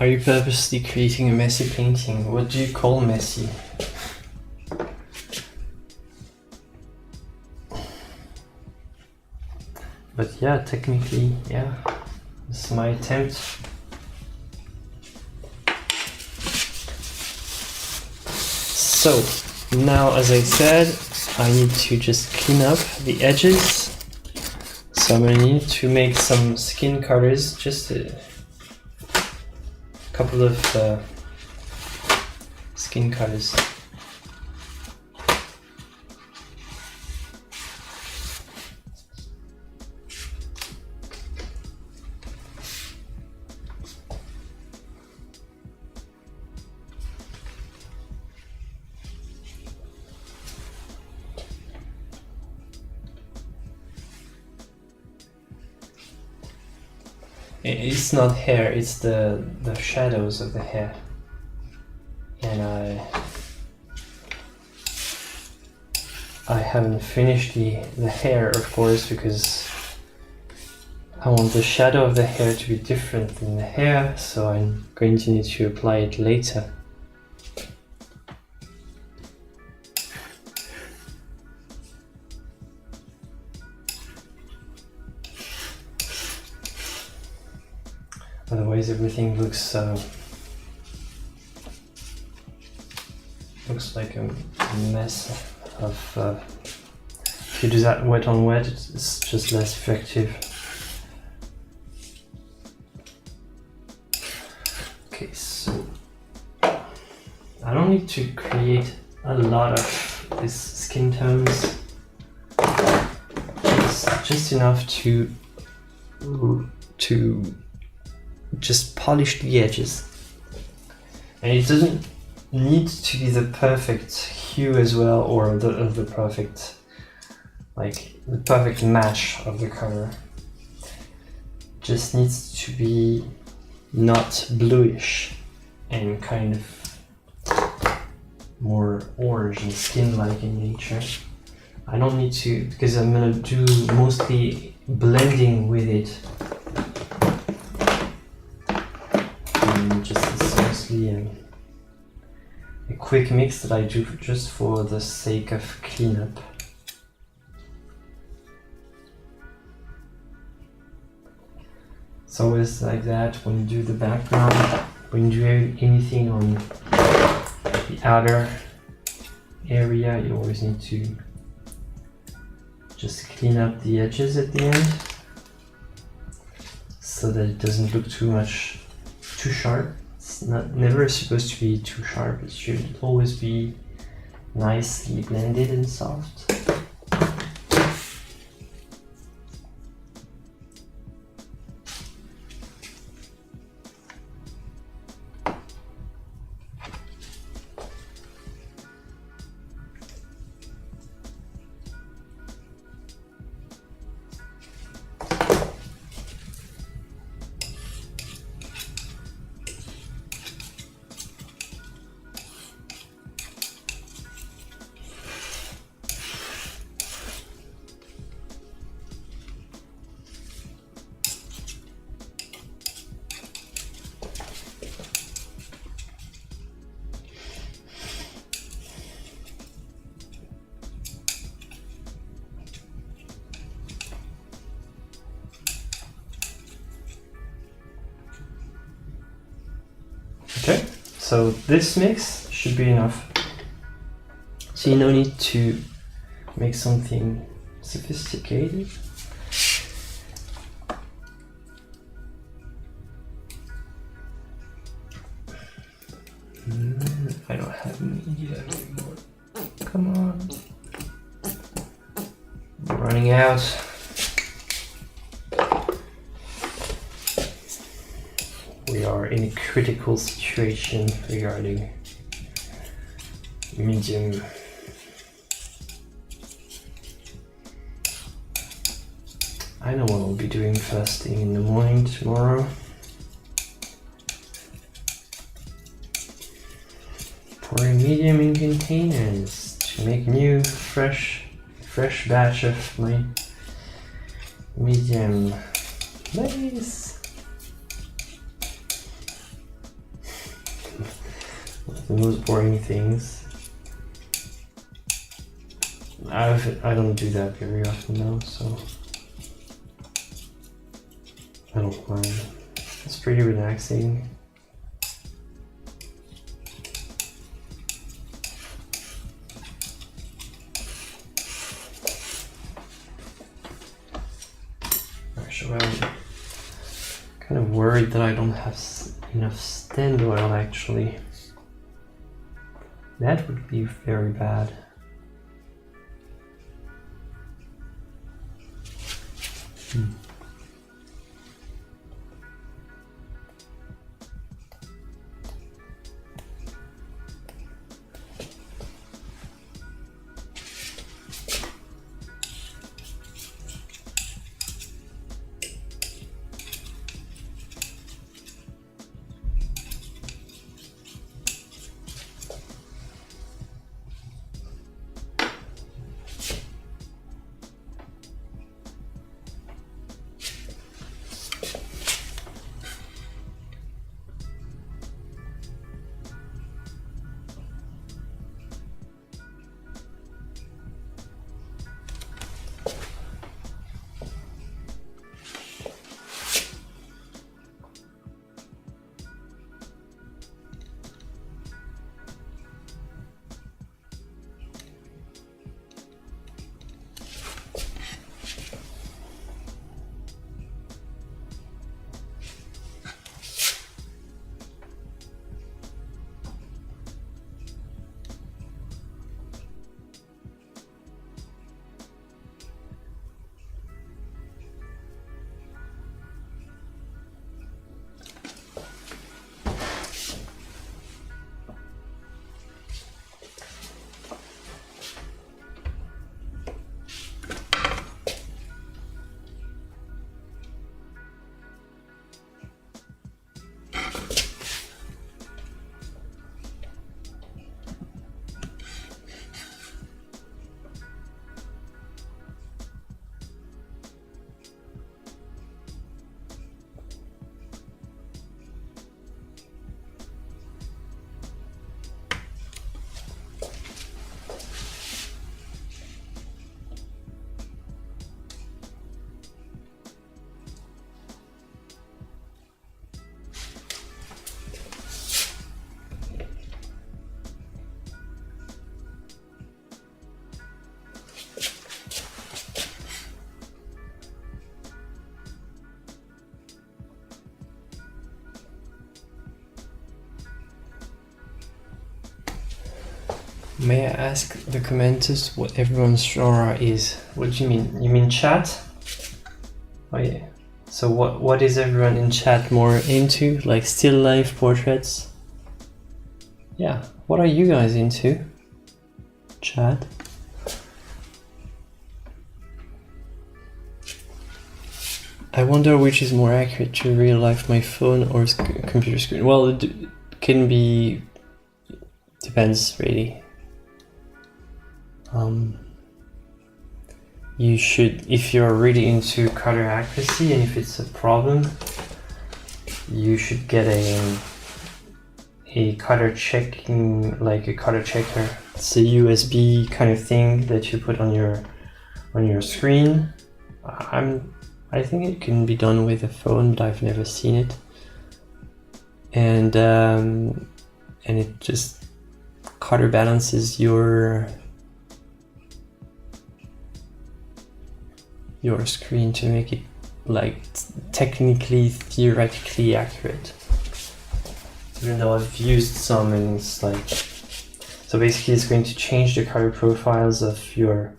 Are you purposely creating a messy painting? What do you call messy? But yeah, technically, yeah, this is my attempt. So, now as I said, I need to just clean up the edges. So I'm going to need to make some skin colors, just a couple of skin colors. It's not hair, it's the shadows of the hair. And I haven't finished the hair, of course, because I want the shadow of the hair to be different than the hair, so I'm going to need to apply it later. Otherwise, everything looks like a mess of. If you do that wet on wet, it's just less effective. Okay, so I don't need to create a lot of these skin tones. It's just enough to just polish the edges, and it doesn't need to be the perfect hue as well, or the perfect, like the perfect match of the color. Just needs to be not bluish and kind of more orange and skin-like in nature. I don't need to, because I'm gonna do mostly blending with it. It's mostly a quick mix that I do just for the sake of cleanup. It's always like that when you do the background, when you do anything on the outer area, you always need to just clean up the edges at the end so that it doesn't look too sharp. It's never supposed to be too sharp. It should always be nicely blended and soft. Okay, so this mix should be enough. So you don't need to make something sophisticated. I don't have media anymore. Come on. I'm running out. We are in a critical situation regarding medium. I know what I'll be doing first thing in the morning tomorrow. Pouring medium in containers to make new fresh batch of my medium. Nice. the most boring things. I don't do that very often though, so I don't mind. It's pretty relaxing. Actually, I'm kind of worried that I don't have enough stand oil actually. That would be very bad. May I ask the commenters what everyone's genre is? What do you mean? You mean chat? Oh yeah. So what is everyone in chat more into? Like still life, portraits? Yeah. What are you guys into? Chat? I wonder which is more accurate to real life, my phone or computer screen. Well, it can be, depends really. You should, if you're really into color accuracy and if it's a problem, you should get a color checking, like a color checker. It's a USB kind of thing that you put on your screen. I think it can be done with a phone, but I've never seen it. And it just color balances your screen to make it like technically, theoretically accurate. Even though I've used some and it's like, so basically it's going to change the color profiles of your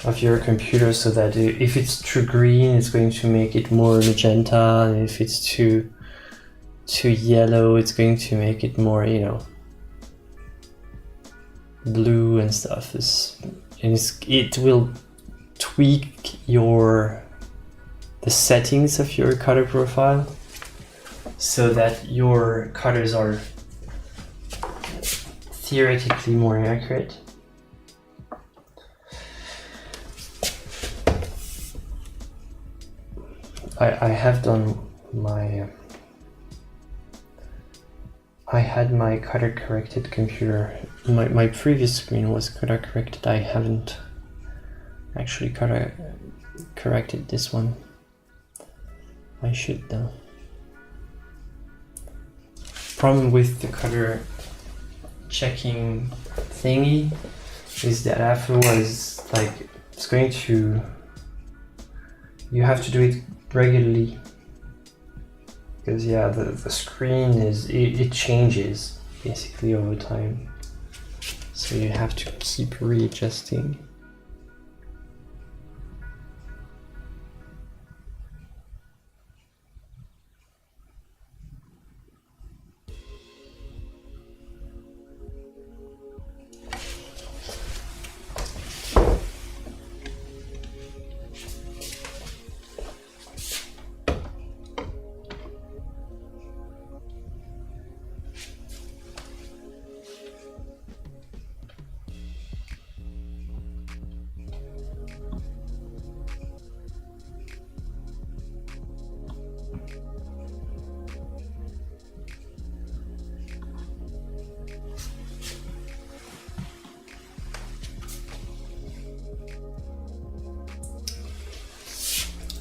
computer so that if it's too green, it's going to make it more magenta, and if it's too yellow, it's going to make it more, you know, blue and stuff. It will tweak the settings of your color profile so that your colors are theoretically more accurate. I have done my I had my color corrected computer. My previous screen was color corrected. I haven't actually color corrected this one. I should though. Problem with the color checking thingy is that afterwards, like, it's going to, you have to do it regularly, because yeah, the screen is, it changes basically over time, so you have to keep readjusting.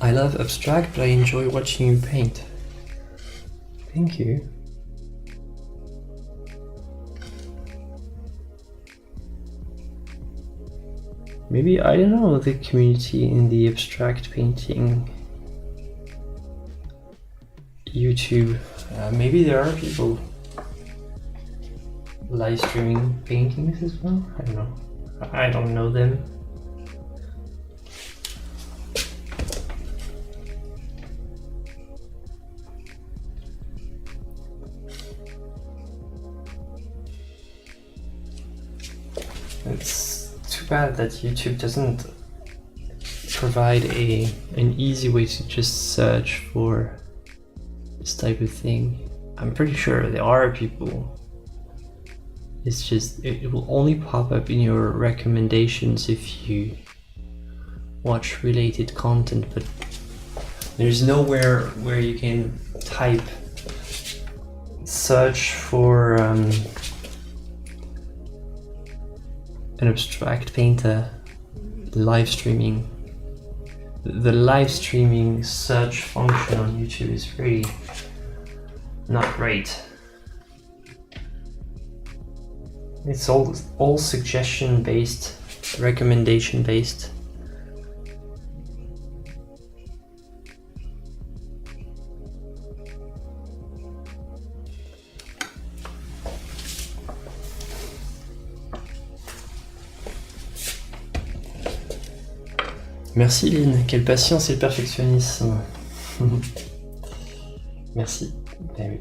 I love abstract, but I enjoy watching you paint. Thank you. Maybe, I don't know, the community in the abstract painting YouTube, maybe there are people live streaming paintings as well? I don't know. I don't know them. It's too bad that YouTube doesn't provide an easy way to just search for this type of thing. I'm pretty sure there are people. It's just, it will only pop up in your recommendations if you watch related content, but there's nowhere where you can type search for an abstract painter live streaming. The live streaming search function on YouTube is really not great. It's all suggestion based, recommendation based. Merci Lynn, quelle patience et perfectionnisme. Merci. Ben oui.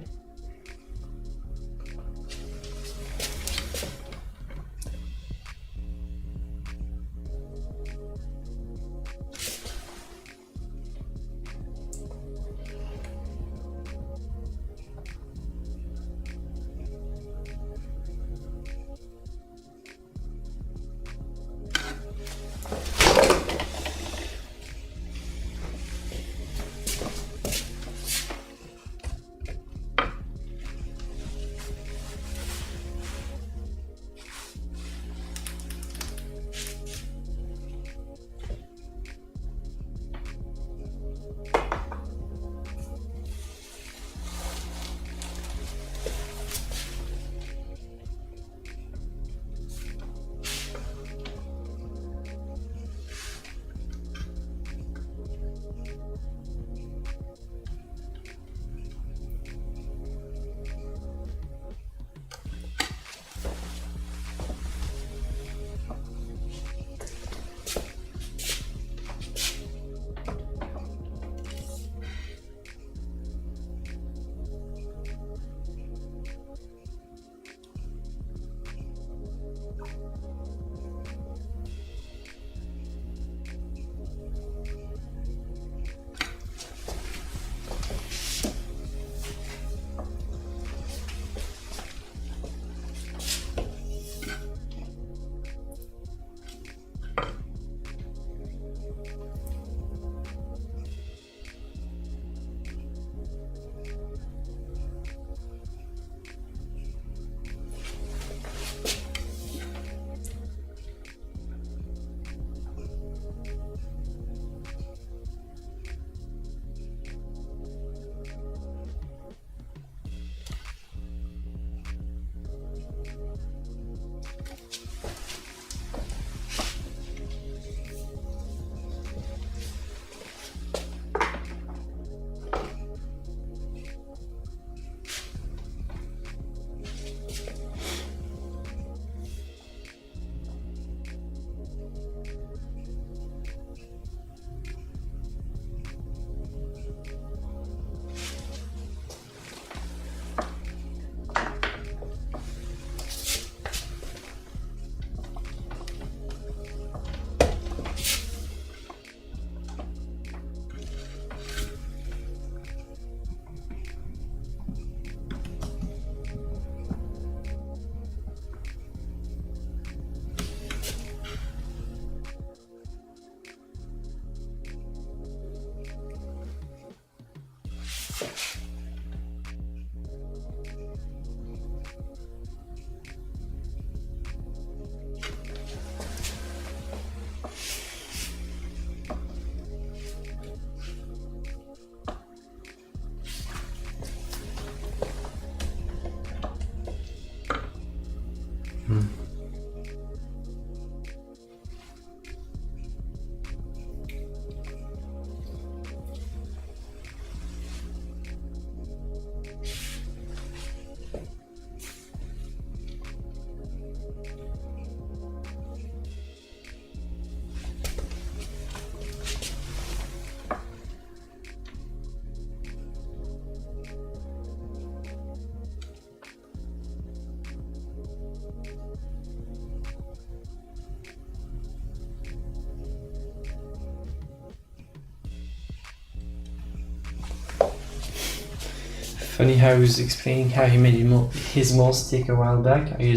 Funny how he was explaining how he made his Mahlstick a while back. I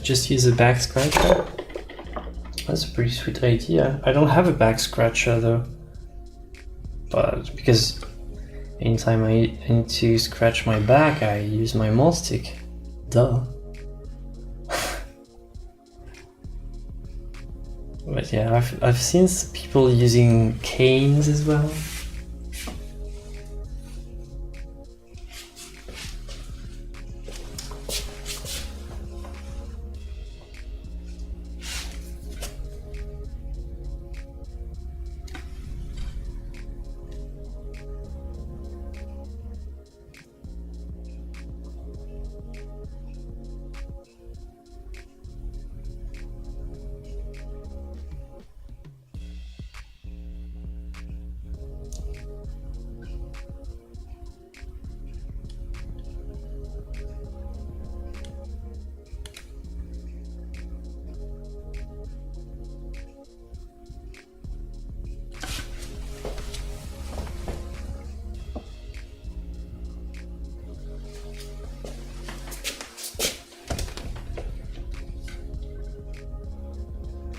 just use a back scratcher. That's a pretty sweet idea. I don't have a back scratcher though, but because anytime I need to scratch my back, I use my Mahlstick. Duh. But yeah, I've seen some people using canes as well.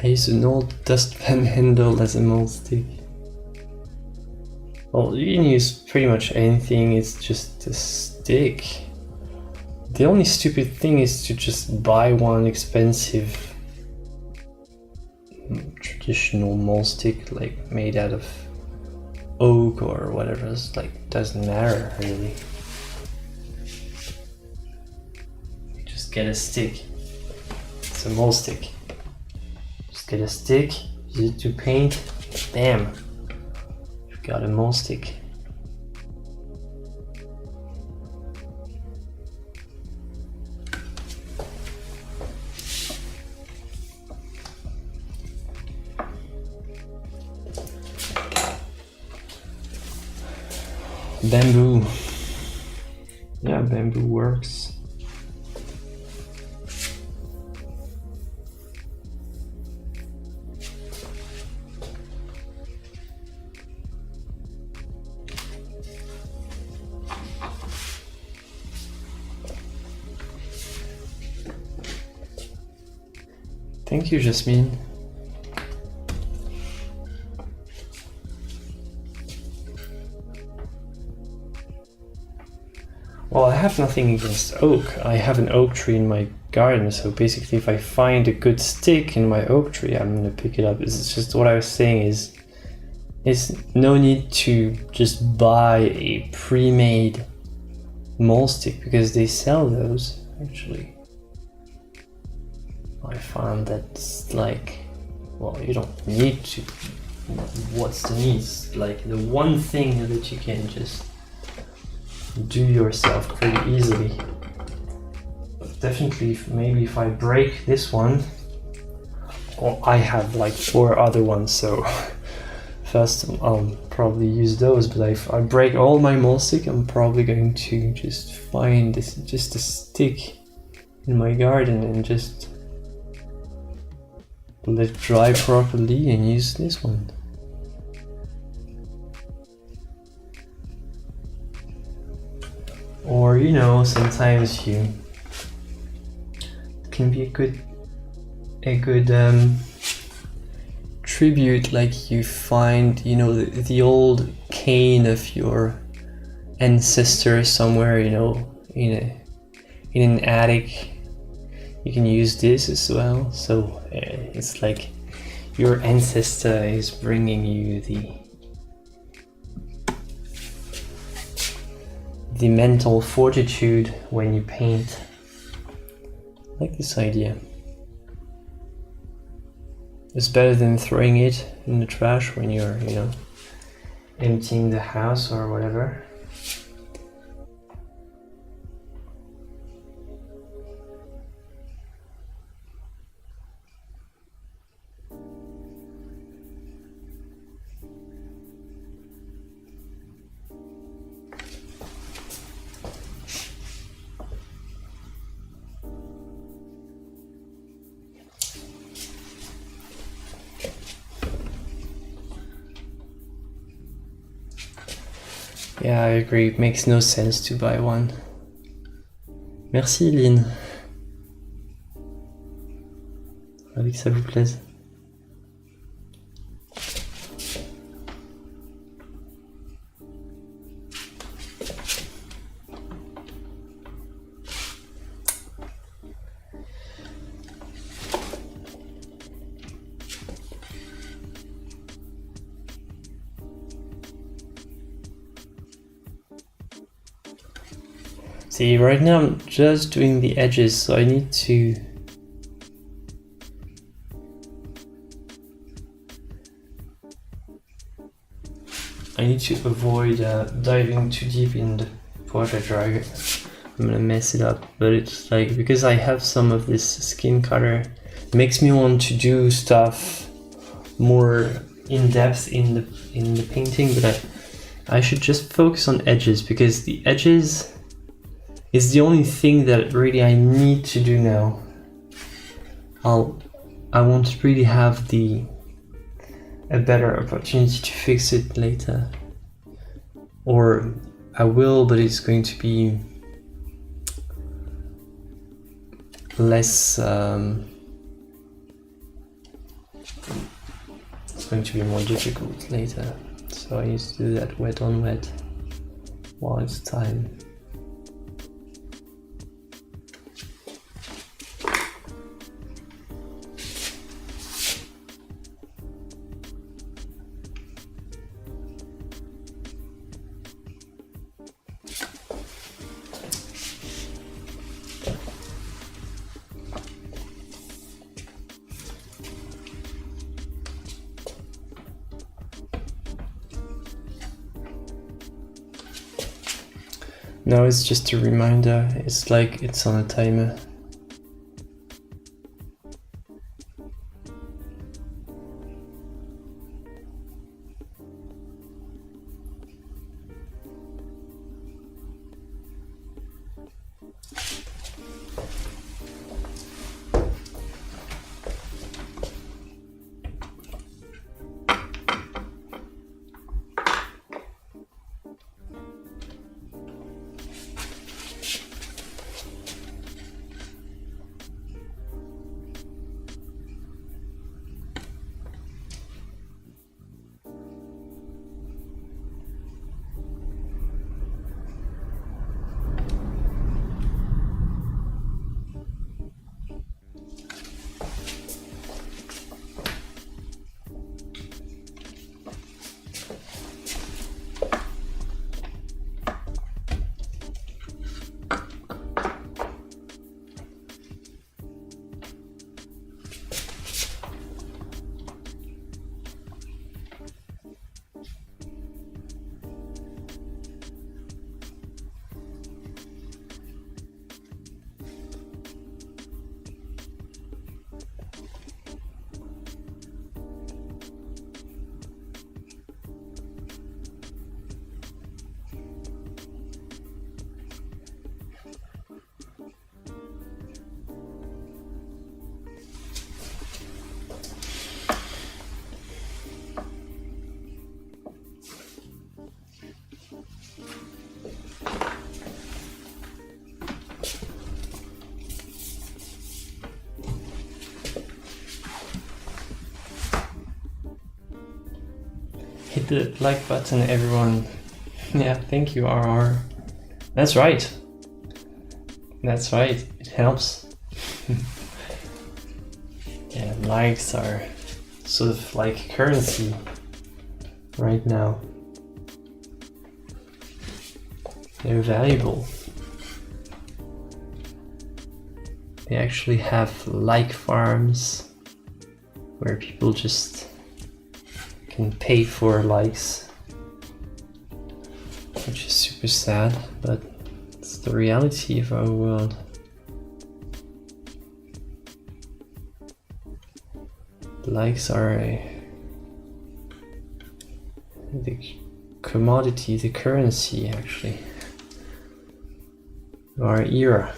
I use an old dustpan handle as a Mahlstick. Well, you can use pretty much anything, it's just a stick. The only stupid thing is to just buy one expensive traditional Mahlstick, like made out of oak or whatever. It's like, doesn't matter really. Just get a stick. It's a Mahlstick. Get a stick, use it to paint, bam, you've got a Mahlstick. Bamboo. Yeah, bamboo works. Thank you, Jasmine. Well, I have nothing against oak. I have an oak tree in my garden, so basically if I find a good stick in my oak tree, I'm gonna pick it up. It's just what I was saying is, there's no need to just buy a pre-made Mahlstick because they sell those actually. I found that's like, well, you don't need to. What's the need? Like the one thing that you can just do yourself pretty easily. But definitely, maybe if I break this one, well, I have like 4 other ones, so first I'll probably use those. But if I break all my Mahlstick, I'm probably going to just find just a stick in my garden and just let it dry properly and use this one. Or, you know, sometimes it can be a good tribute, like you find, you know, the old cane of your ancestor somewhere, you know, in an attic. You can use this as well, so it's like your ancestor is bringing you the mental fortitude when you paint. I like this idea. It's better than throwing it in the trash when you're, you know, emptying the house or whatever. Yeah, I agree. It makes no sense to buy one. Merci, Lynn. Ravi que ça vous plaise. See, right now I'm just doing the edges, so I need to avoid diving too deep in the portrait drag. I'm gonna mess it up, but it's like, because I have some of this skin color, it makes me want to do stuff more in depth in the painting, but I should just focus on edges, because the edges is the only thing that really I need to do now. I won't really have a better opportunity to fix it later, or I will, but it's going to be less. It's going to be more difficult later, so I need to do that wet on wet while it's time. Now it's just a reminder, it's like it's on a timer. Hit the like button, everyone. Yeah, thank you, RR. That's right. That's right, it helps. Yeah, likes are sort of like currency right now. They're valuable. They actually have like farms where people just can pay for likes, which is super sad, but it's the reality of our world. Likes are the commodity, the currency actually, of our era.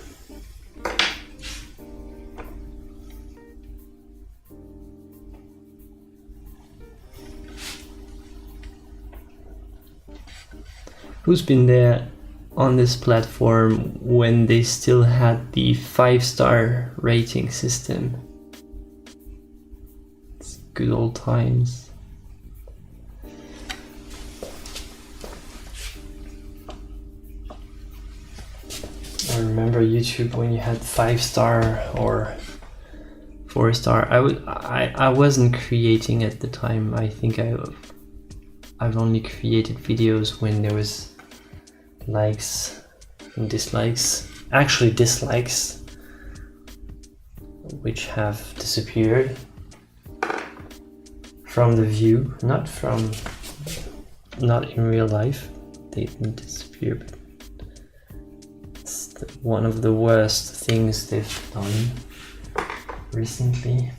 Who's been there on this platform when they still had the 5-star rating system? It's good old times. I remember YouTube when you had 5-star or 4-star. I wasn't creating at the time. I think I've only created videos when there was likes and dislikes, actually dislikes, which have disappeared from the view, not in real life. They didn't disappear, but it's one of the worst things they've done recently.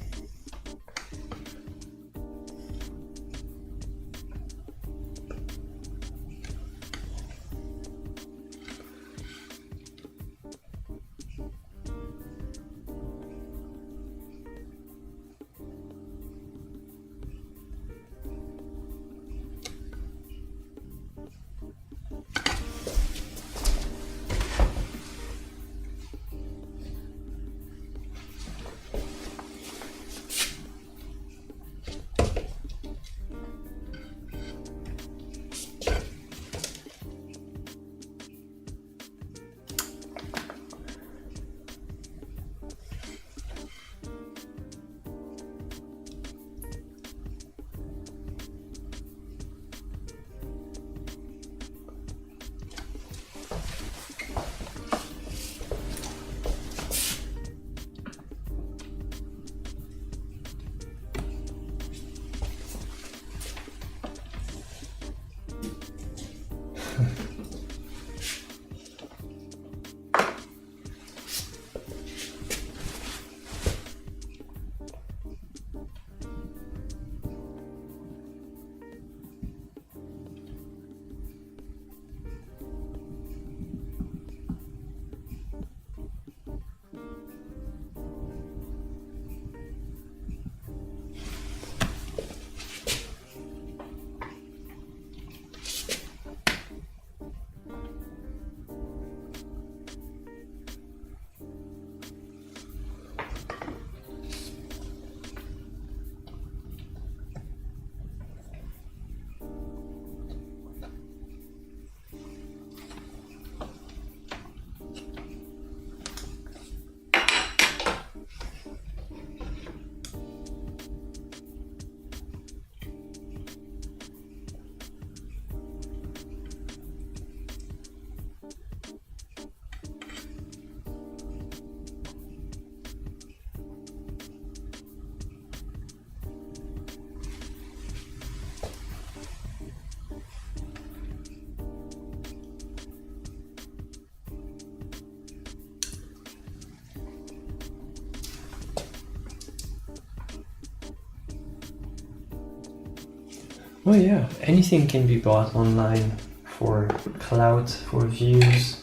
Oh yeah, anything can be bought online for clout, for views,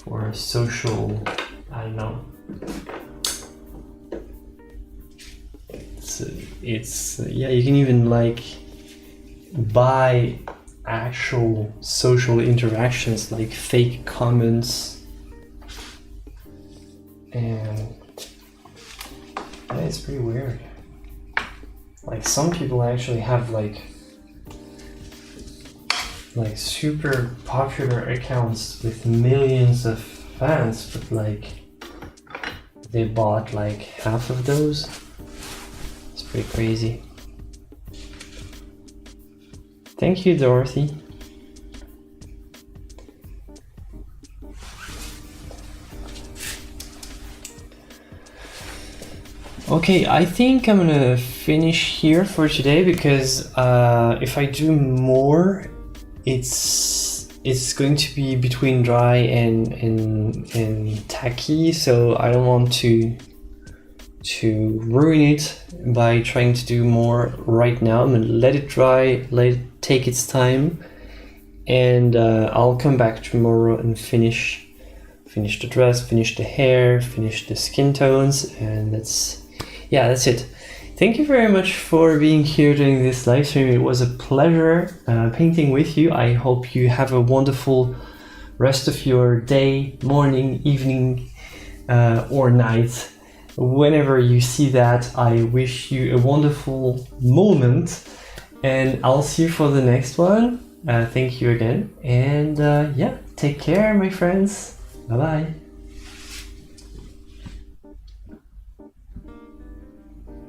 for social, I don't know. Yeah, you can even like buy actual social interactions, like fake comments, and yeah, it's pretty weird. Like some people actually have like super popular accounts with millions of fans, but like they bought like half of those. It's pretty crazy. Thank you, Dorothy. Okay, I think I'm gonna finish here for today because if I do more, it's going to be between dry and tacky, so I don't want to ruin it by trying to do more right now. I'm gonna let it dry, let it take its time, and I'll come back tomorrow and finish the dress, finish the hair, finish the skin tones, and that's it. Thank you very much for being here during this live stream. It was a pleasure painting with you. I hope you have a wonderful rest of your day, morning, evening, or night. Whenever you see that, I wish you a wonderful moment, and I'll see you for the next one. Thank you again, and take care, my friends. Bye bye.